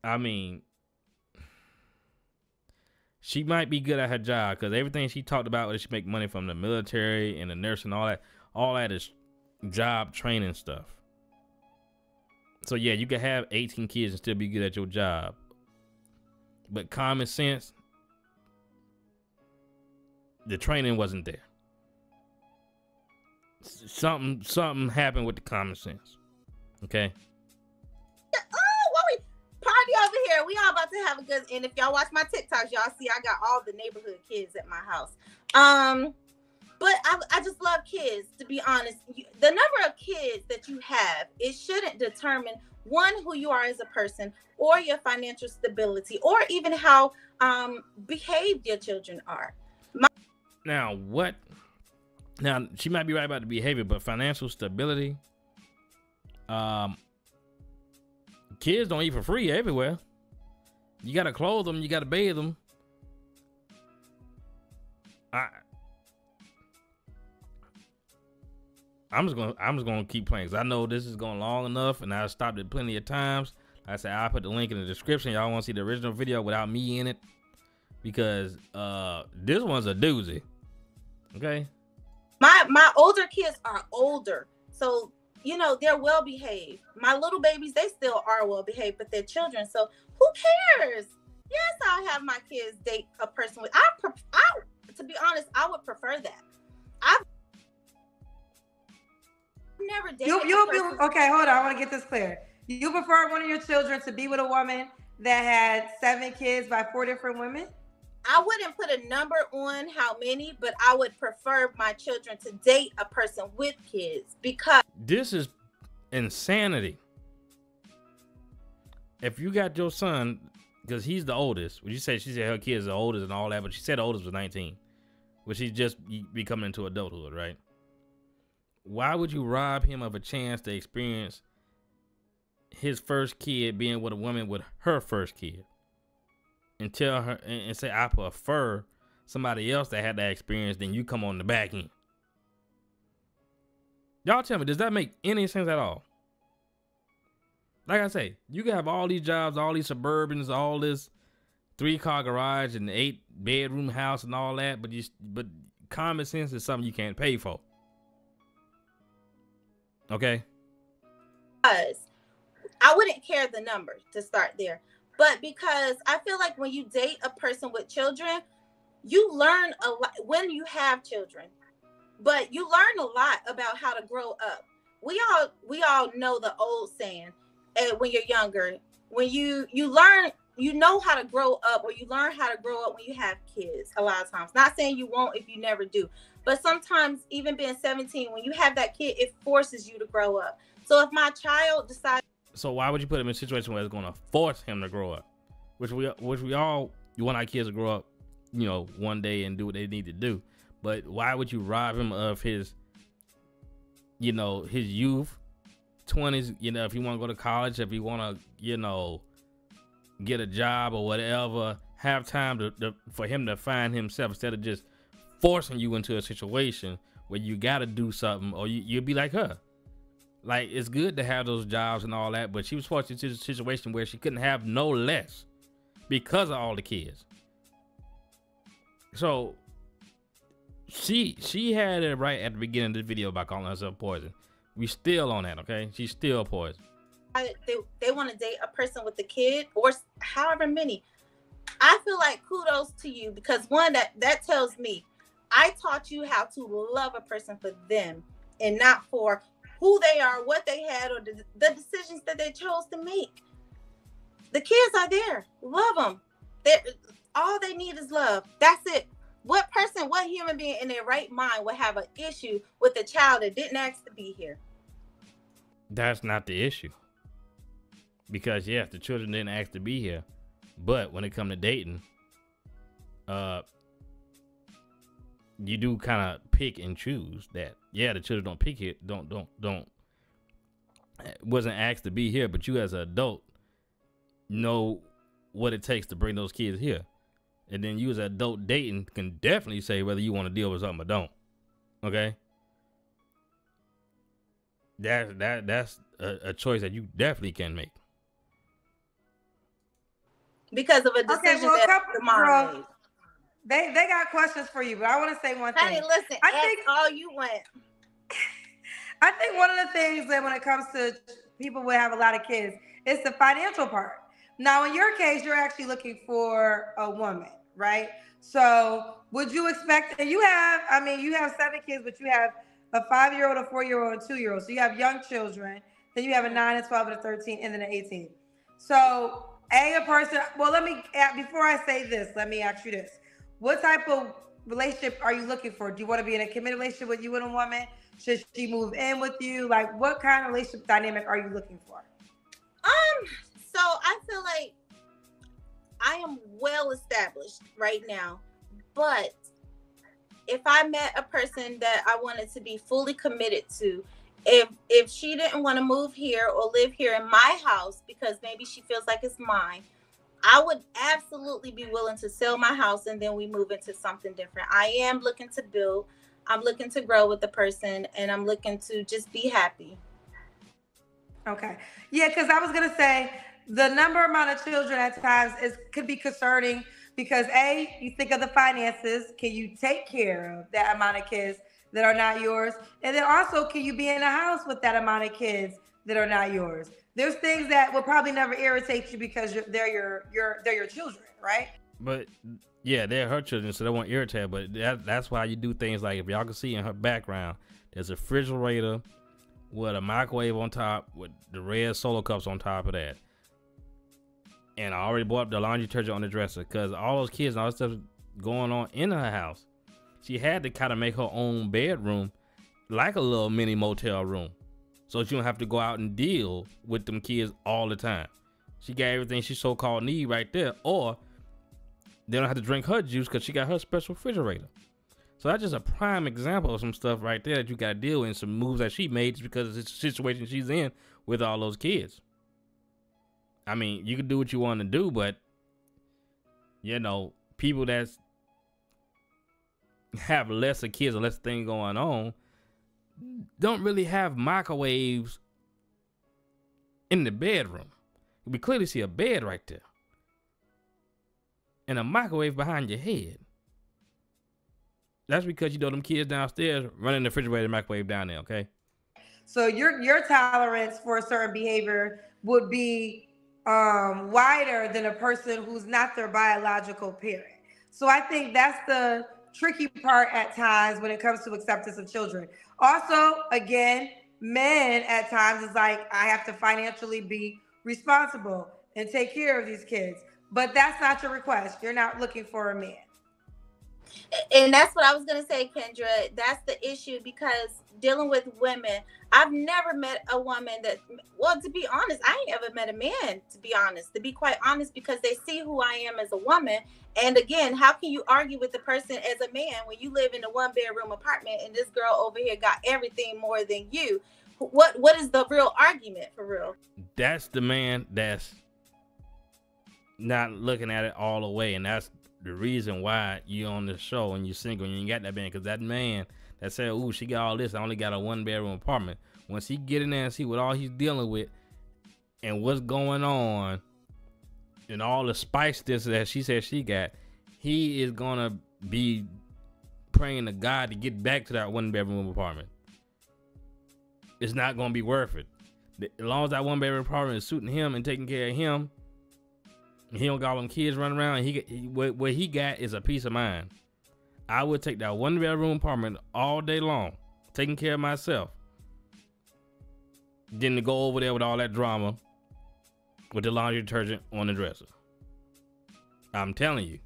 I mean, she might be good at her job because everything she talked about was she make money from the military and the nurse and all that is job training stuff. So yeah, you can have 18 kids and still be good at your job. But common sense, the training wasn't there. Something happened with the common sense. Okay. Oh, what we party over here? We all about to have a good. And if y'all watch my TikToks, y'all see I got all the neighborhood kids at my house. But I just love kids. To be honest, the number of kids that you have, it shouldn't determine one, who you are as a person, or your financial stability, or even how behaved your children are. Now, she might be right about the behavior, but financial stability, kids don't eat for free everywhere. You gotta clothe them, you gotta bathe them. I'm just gonna keep playing because I know this is going long enough, and I stopped it plenty of times. Like I said, I'll put the link in the description. Y'all want to see the original video without me in it, because this one's a doozy. Okay. My older kids are older, so they're well behaved. My little babies, they still are well behaved, but they're children. So who cares? Yes, I'll have my kids date a person with. To be honest, I would prefer that. I've never dated. Okay, hold on. I want to get this clear. You prefer one of your children to be with a woman that had 7 kids by 4 different women? I wouldn't put a number on how many, but I would prefer my children to date a person with kids because This is insanity. If you got your son, because he's the oldest, she said her kids are the oldest and all that, but she said the oldest was 19, which he's just becoming into adulthood, right? Why would you rob him of a chance to experience his first kid being with a woman with her first kid? And tell her and say, I prefer somebody else that had that experience, then you come on the back end. Y'all tell me, does that make any sense at all? Like I say, you can have all these jobs, all these Suburbans, all this 3-car garage and 8-bedroom house and all that, but common sense is something you can't pay for. Okay? I wouldn't care the number to start there. But because I feel like when you date a person with children, you learn a lot when you have children. But you learn a lot about how to grow up. We all know the old saying, when you're younger, when you learn, you know how to grow up, or you learn how to grow up when you have kids a lot of times. Not saying you won't if you never do. But sometimes even being 17, when you have that kid, it forces you to grow up. So if my child decides, so why would you put him in a situation where it's going to force him to grow up? Which we all, you want our kids to grow up, one day and do what they need to do. But why would you rob him of his, his youth, 20s, if he want to go to college, if he want to, get a job or whatever, have time for him to find himself instead of just forcing you into a situation where you got to do something or you'll be like her. Like, it's good to have those jobs and all that, but she was forced into a situation where she couldn't have no less because of all the kids. So she had it right at the beginning of the video by calling herself poison. We still on that, okay? She's still poison. they want to date a person with a kid or however many. I feel like kudos to you because one, that tells me I taught you how to love a person for them and not for who they are, what they had, or the decisions that they chose to make. The kids are there. Love them. All they need is love. That's it. What person, what human being in their right mind would have an issue with a child that didn't ask to be here? That's not the issue. Because, yes, the children didn't ask to be here. But when it comes to dating, you do kind of pick and choose that. Yeah, the children don't pick it, don't wasn't asked to be here, but you as an adult know what it takes to bring those kids here. And then you as an adult dating can definitely say whether you want to deal with something or don't. Okay? That's a choice that you definitely can make. Because of a decision that the mom made. They got questions for you, but I want to say one thing. Honey, listen, I think all you want. I think one of the things that when it comes to people who have a lot of kids, it's the financial part. Now, in your case, you're actually looking for a woman, right? So would you expect, and you have 7 kids, but you have a 5-year-old, a 4-year-old, and a 2-year-old. So you have young children. Then you have a 9, a 12, and a 13, and then an 18. So a person, well, before I say this, let me ask you this. What type of relationship are you looking for? Do you want to be in a committed relationship with you and a woman? Should she move in with you? Like, what kind of relationship dynamic are you looking for? So I feel like I am well established right now, but if I met a person that I wanted to be fully committed to, if she didn't want to move here or live here in my house because maybe she feels like it's mine, I would absolutely be willing to sell my house and then we move into something different. I am looking to build. I'm looking to grow with the person and I'm looking to just be happy. Okay. Yeah, because I was going to say the amount of children at times could be concerning because you think of the finances. Can you take care of that amount of kids that are not yours? And then also, can you be in a house with that amount of kids that are not yours? There's things that will probably never irritate you because they're your children, right? But yeah, they're her children, so they won't irritate. But that's why you do things like, if y'all can see in her background, there's a refrigerator with a microwave on top with the red Solo cups on top of that. And I already bought up the laundry detergent on the dresser because all those kids and all that stuff going on in her house. She had to kind of make her own bedroom like a little mini motel room, so that you don't have to go out and deal with them kids all the time. She got everything she so-called need right there, or they don't have to drink her juice because she got her special refrigerator. So that's just a prime example of some stuff right there that you got to deal with, and some moves that she made just because of the situation she's in with all those kids. I mean, you can do what you want to do, but, you know, people that have lesser kids or less things going on don't really have microwaves in the bedroom. We clearly see a bed right there and a microwave behind your head. That's because, you know, them kids downstairs running the refrigerator and microwave down there, okay? So your tolerance for a certain behavior would be wider than a person who's not their biological parent. So I think that's the tricky part at times when it comes to acceptance of children. Also, again, men at times is like, I have to financially be responsible and take care of these kids. But that's not your request. You're not looking for a man. And that's what I was going to say, Kendra. That's the issue, because dealing with women, I've never met a woman that, well, to be honest, I ain't ever met a man, to be honest, because they see who I am as a woman. And again, how can you argue with the person as a man when you live in a 1-bedroom apartment and this girl over here got everything more than you? What is the real argument, for real? That's the man that's not looking at it all the way, and that's the reason why you're on this show and you're single and you ain't got that man. Because that man that said, ooh, she got all this, I only got a 1-bedroom apartment. Once he get in there and see what all he's dealing with and what's going on and all the spice this that she said she got, he is gonna be praying to God to get back to that 1-bedroom apartment. It's not gonna be worth it. As long as that 1-bedroom apartment is suiting him and taking care of him, he don't got all them kids running around. What he got is a peace of mind. I would take that 1-bedroom apartment all day long, taking care of myself, then to go over there with all that drama with the laundry detergent on the dresser. I'm telling you,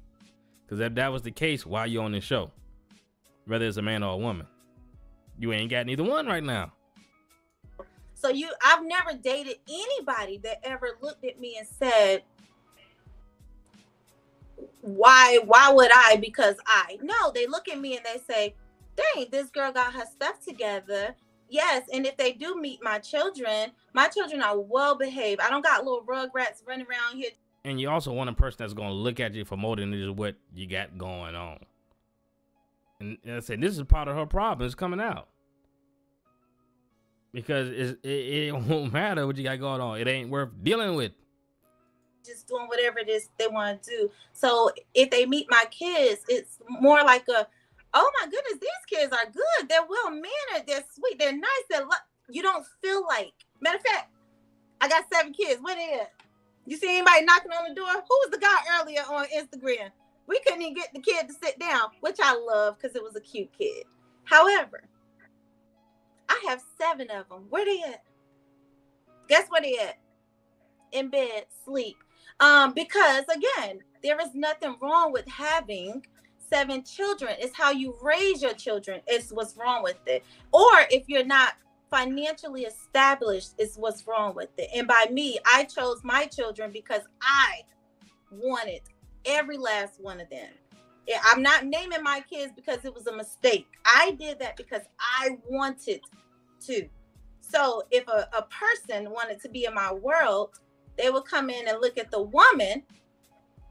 because if that was the case, why you on this show? Whether it's a man or a woman, you ain't got neither one right now. So I've never dated anybody that ever looked at me and said, why would I? Because no, they look at me and they say, dang, this girl got her stuff together. Yes, and if they do meet my children are well behaved. I don't got little rugrats running around here. And you also want a person that's going to look at you for more than just what you got going on. And I said, this is part of her problem. It's coming out. Because it won't matter what you got going on. It ain't worth dealing with. Just doing whatever it is they want to do. So if they meet my kids, it's more like a, oh my goodness, these kids are good. They're well mannered. They're sweet. They're nice. You don't feel like. Matter of fact, I got 7 kids. Where they at? You see anybody knocking on the door? Who was the guy earlier on Instagram? We couldn't even get the kid to sit down, which I love because it was a cute kid. However, I have 7 of them. Where they at? Guess where they at? In bed, sleep. Because again, there is nothing wrong with having 7 children. It's how you raise your children is what's wrong with it. Or if you're not financially established is what's wrong with it. And by me, I chose my children because I wanted every last one of them. I'm not naming my kids because it was a mistake. I did that because I wanted to. So if a person wanted to be in my world, they would come in and look at the woman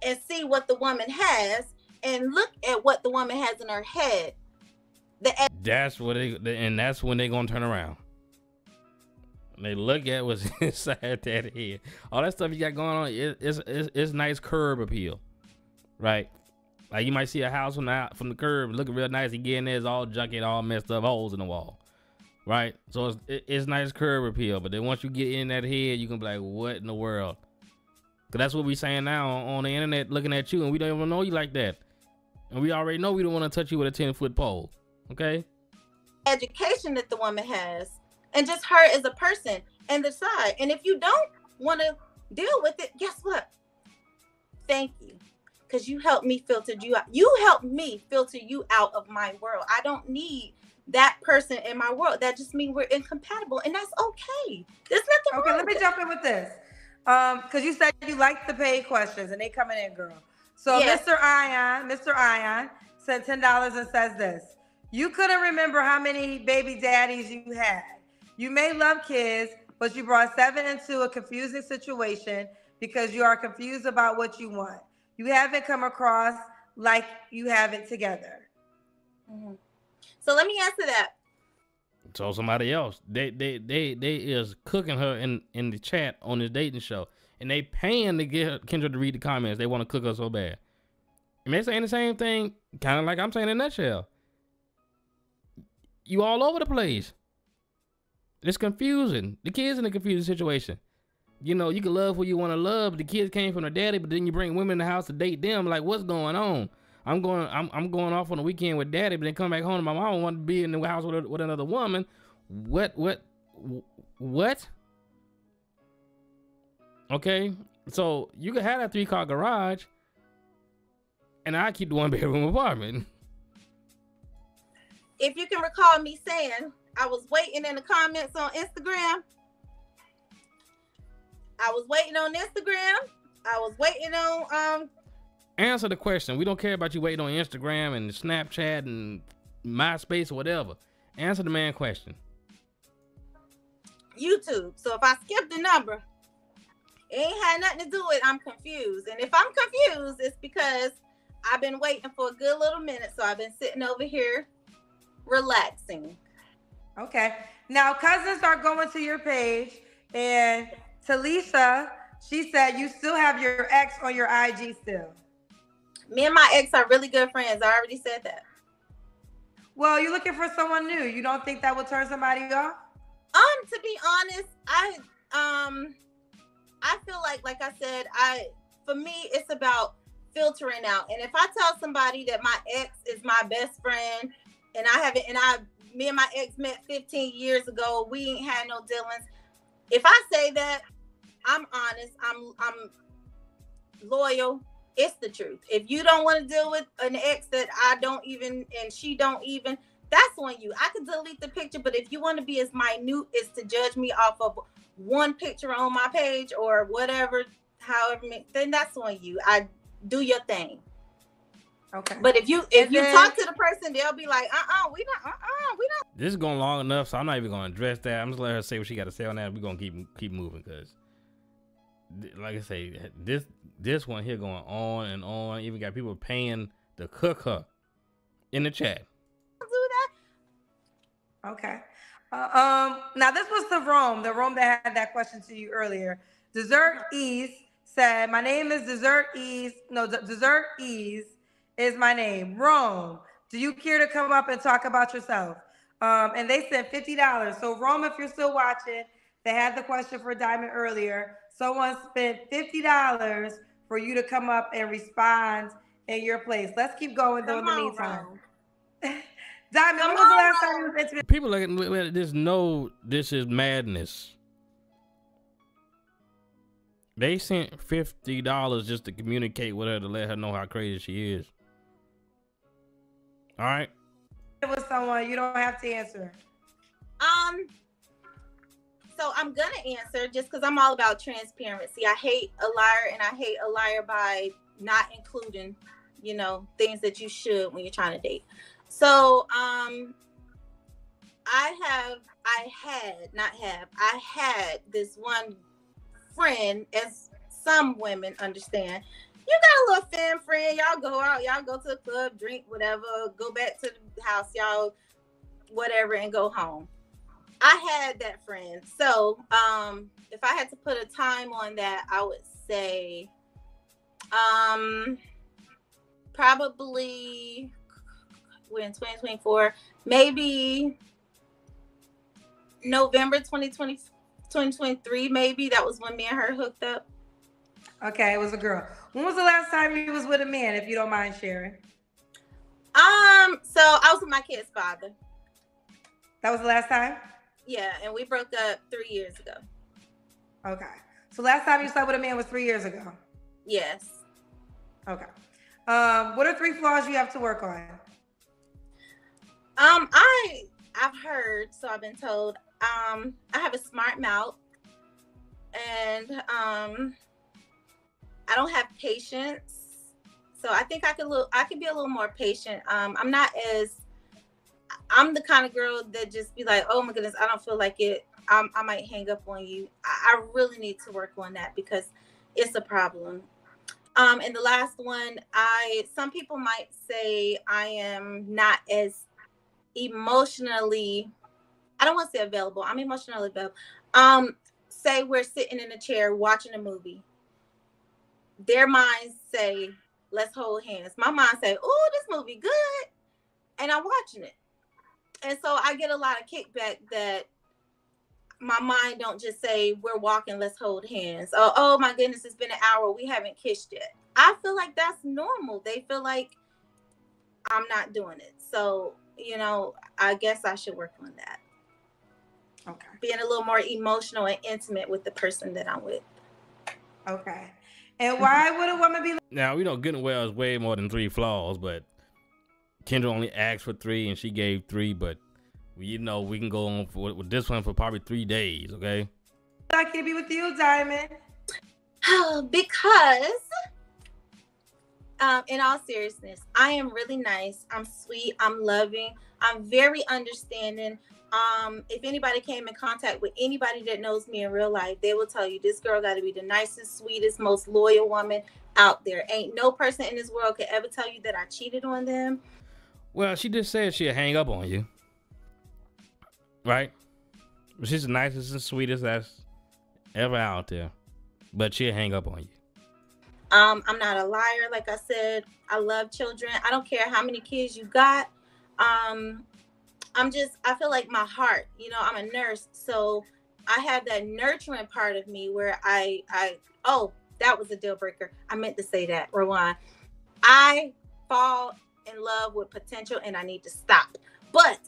and see what the woman has and look at what the woman has in her head. That's what and that's when they're going to turn around. They look at what's inside that head. All that stuff you got going on, it's nice curb appeal, right? Like you might see a house from the curb looking real nice. You get in there, it's all junky and all messed up, holes in the wall, right? So it's nice curb appeal. But then once you get in that head, you can be like, what in the world? Because that's what we saying now on the internet, looking at you, and we don't even know you like that. And we already know we don't want to touch you with a 10-foot pole, okay? Education that the woman has, and just her as a person and decide. And if you don't want to deal with it, guess what? Thank you. Because you helped me filter you out. You helped me filter you out of my world. I don't need that person in my world. That just means we're incompatible, and that's okay. There's nothing Okay, wrong let me with jump in with this. Because you said you like the paid questions and they coming in, girl. So Yes. Mr. Ion sent $10 and says this. You couldn't remember how many baby daddies you had. You may love kids, but you brought 7 into a confusing situation because you are confused about what you want. You haven't come across like you have it together. Mhm. So let me answer that. So somebody else, they is cooking her in the chat on this dating show, and they paying to get Kendra to read the comments. They want to cook her so bad. And they saying the same thing, kind of like I'm saying in a nutshell. You all over the place. It's confusing. The kids in a confusing situation. You know, you can love who you want to love, but the kids came from their daddy, but then you bring women in the house to date them. Like, what's going on? I'm going off on the weekend with daddy, but then come back home to my mom want to be in the house with another woman. What? Okay, so you can have that 3-car garage, and I keep the 1-bedroom apartment. If you can recall me saying, I was waiting in the comments on Instagram. I was waiting on Instagram. I was waiting on Answer the question. We don't care about you waiting on Instagram and Snapchat and MySpace or whatever. Answer the man question. YouTube. So if I skip the number, it ain't had nothing to do with I'm confused. And if I'm confused, it's because I've been waiting for a good little minute. So I've been sitting over here relaxing. Okay. Now, cousins are going to your page, and Talisha, she said you still have your ex on your IG still. Me and my ex are really good friends. I already said that. Well, you're looking for someone new. You don't think that will turn somebody off? To be honest, I feel like I said, for me, it's about filtering out. And if I tell somebody that my ex is my best friend, and me and my ex met 15 years ago, we ain't had no dealings. If I say that, I'm honest, I'm loyal. It's the truth. If you don't want to deal with an ex that I don't even, and she don't even, that's on you. I could delete the picture, but if you want to be as minute as to judge me off of one picture on my page or whatever, however, then that's on you. I do your thing. Okay. But if you talk to the person, they'll be like, we not. This is going long enough, so I'm not even going to address that. I'm just letting her say what she got to say on that. We're going to keep moving because, like I say, this one here going on and on. Even got people paying to cook her in the chat. Do that. Okay. Now this was the room that had that question to you earlier. Dessert Ease said, "My name is Dessert Ease. No, Dessert Ease is my name. Rome, do you care to come up and talk about yourself?" And they sent $50. So Rome, if you're still watching, they had the question for Diamond earlier. Someone spent $50 for you to come up and respond in your place. Let's keep going though in the meantime. Diamond, when was the last time you was intimate? People like this know this is madness. They sent $50 just to communicate with her to let her know how crazy she is. All right. It was someone you don't have to answer. So I'm gonna answer just because I'm all about transparency. I hate a liar, and I hate a liar by not including, things that you should when you're trying to date. So I had this one friend, as some women understand. You got a little femme friend. Y'all go out. Y'all go to the club, drink, whatever. Go back to the house, y'all, whatever, and go home. I had that friend. So if I had to put a time on that, I would say probably we're in 2024, maybe November 2023, maybe. That was when me and her hooked up. Okay, it was a girl. When was the last time you was with a man, if you don't mind sharing? So I was with my kid's father. That was the last time? Yeah, and we broke up 3 years ago. Okay. So last time you slept with a man was 3 years ago? Yes. Okay. What are 3 flaws you have to work on? I've heard, so I've been told. I have a smart mouth, and I don't have patience. So I think I could be a little more patient. I'm the kind of girl that just be like, oh my goodness, I don't feel like it. I might hang up on you. I really need to work on that because it's a problem. And the last one, some people might say I am not as emotionally, I don't want to say available. I'm emotionally available. Say we're sitting in a chair watching a movie. Their minds say, let's hold hands. My mind say, oh, this movie good. And I'm watching it. And so I get a lot of kickback that my mind don't just say, we're walking, let's hold hands. Oh my goodness, it's been an hour. We haven't kissed yet. I feel like that's normal. They feel like I'm not doing it. So, I guess I should work on that. Okay. Being a little more emotional and intimate with the person that I'm with. Okay. And why would a woman be? Now, getting well is way more than 3 flaws, but Kendra only asked for 3 and she gave 3, but we can go on with this one for probably 3 days, okay? Lucky to be with you, Diamond. Because, in all seriousness, I am really nice. I'm sweet. I'm loving. I'm very understanding. If anybody came in contact with anybody that knows me in real life, they will tell you this girl got to be the nicest, sweetest, most loyal woman out there. Ain't no person in this world could ever tell you that I cheated on them. Well, she just said she'll hang up on you. Right? She's the nicest and sweetest that's ever out there. But she'll hang up on you. I'm not a liar. Like I said, I love children. I don't care how many kids you got. I feel like my heart, I'm a nurse. So I have that nurturing part of me where that was a deal breaker. I meant to say that. Rewind. I fall in love with potential and I need to stop. But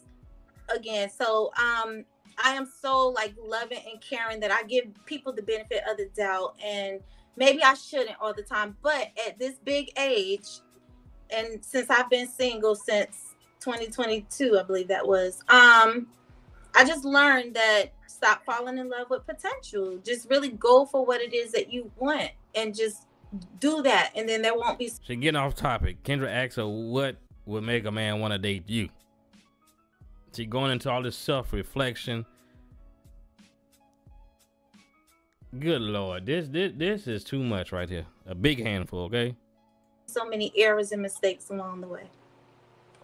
again, so I am so loving and caring that I give people the benefit of the doubt, and maybe I shouldn't all the time, but at this big age, and since I've been single since 2022, I believe that was, I just learned that stop falling in love with potential. Just really go for what it is that you want and just do that, and then there won't be. So getting off topic, Kendra asked her what would make a man want to date you. She going into all this self-reflection. Good Lord, this is too much right here. A big handful, okay? So many errors and mistakes along the way.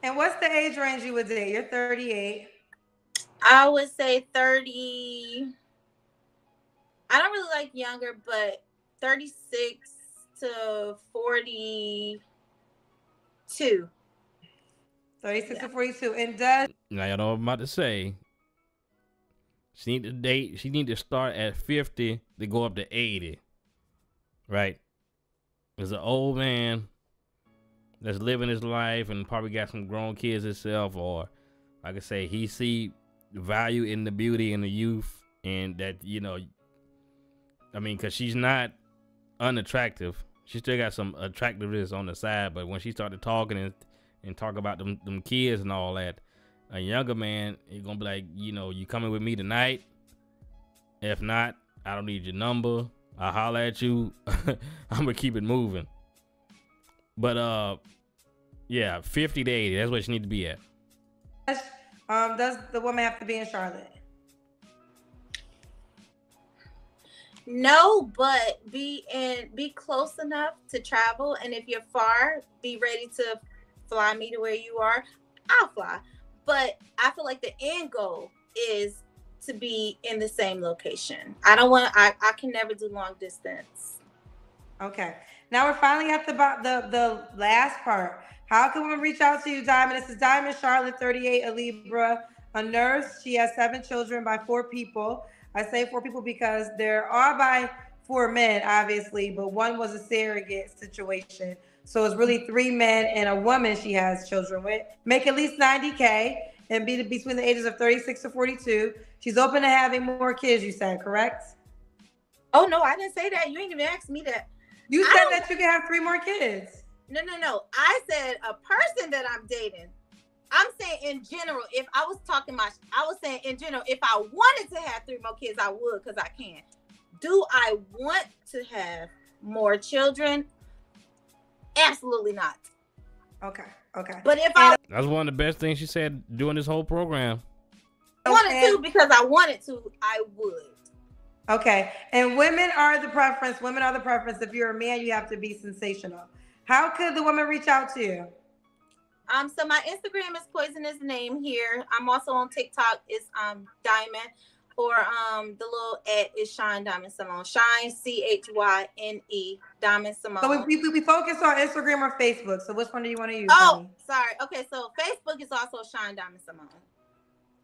And what's the age range you would date? You're 38. I would say 30. I don't really like younger, but 36 to 42. 36 to 42. And does now you know what I'm about to say. She need to start at 50 to go up to 80. Right? There's an old man that's living his life and probably got some grown kids himself, or like I say, he see value in the beauty and the youth, and that, because she's not unattractive. She still got some attractiveness on the side, but when she started talking and talk about them kids and all that, a younger man is gonna be like, you coming with me tonight? If not, I don't need your number. I'll holler at you. I'm gonna keep it moving. But 50 to 80, that's what she need to be at. does the woman have to be in Charlotte? No, but be close enough to travel, and if you're far, be ready to fly me to where you are. I'll fly. But I feel like the end goal is to be in the same location. I can never do long distance. Okay. Now we're finally at the last part. How can we reach out to you, Diamond? This is Diamond Charlotte, 38, a Libra, a nurse. She has 7 children by 4 people. I say 4 people because there are by 4 men, obviously, but one was a surrogate situation. So it's really 3 men and a woman she has children with. Make at least $90K and be between the ages of 36 to 42. She's open to having more kids, you said, correct? Oh, no, I didn't say that. You ain't even asked me that. You said that you can have 3 more kids. No. I said a person that I'm dating. I'm saying in general, if I was talking I was saying in general, if I wanted to have 3 more kids, I would, because I can. Do I want to have more children? Absolutely not. Okay. But if I That's one of the best things she said during this whole program. wanted to, because I wanted to, I would. Okay. And women are the preference. If you're a man, you have to be sensational. How could the woman reach out to you? So my Instagram is Poisonous Name here. I'm also on TikTok. It's Diamond, or the little @ is Shine Diamond Simone. Shine CHYNE Diamond Simone. So we focus on Instagram or Facebook. So which one do you want to use? Oh, honey? sorry. Okay, so Facebook is also Shine Diamond Simone.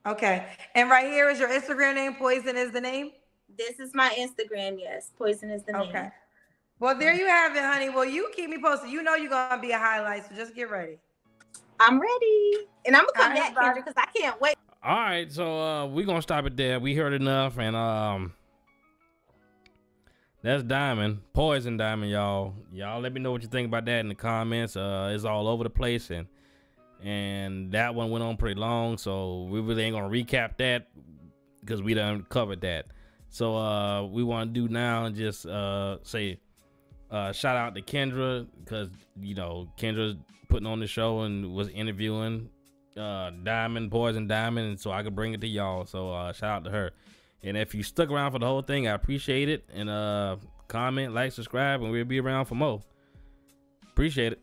Okay. And right here is your Instagram name. Poison is the name. This is my Instagram. Yes, Poison is the name. Okay. Well, there you have it, honey. Well, you keep me posted. You know you're gonna be a highlight, so just get ready. I'm ready, and I'm gonna come All right, back, Kendra, because I can't wait. All right, so we're gonna stop it there. We heard enough, and that's Diamond, Poison Diamond, y'all. Y'all let me know what you think about that in the comments. It's all over the place, and that one went on pretty long, so we really ain't gonna recap that because we done covered that. So we want to do now and just say shout out to Kendra, because Kendra's putting on the show and was interviewing Diamond, Poison Diamond, and so I could bring it to y'all. So shout out to her. And if you stuck around for the whole thing, I appreciate it. And comment, like, subscribe, and we'll be around for more. Appreciate it.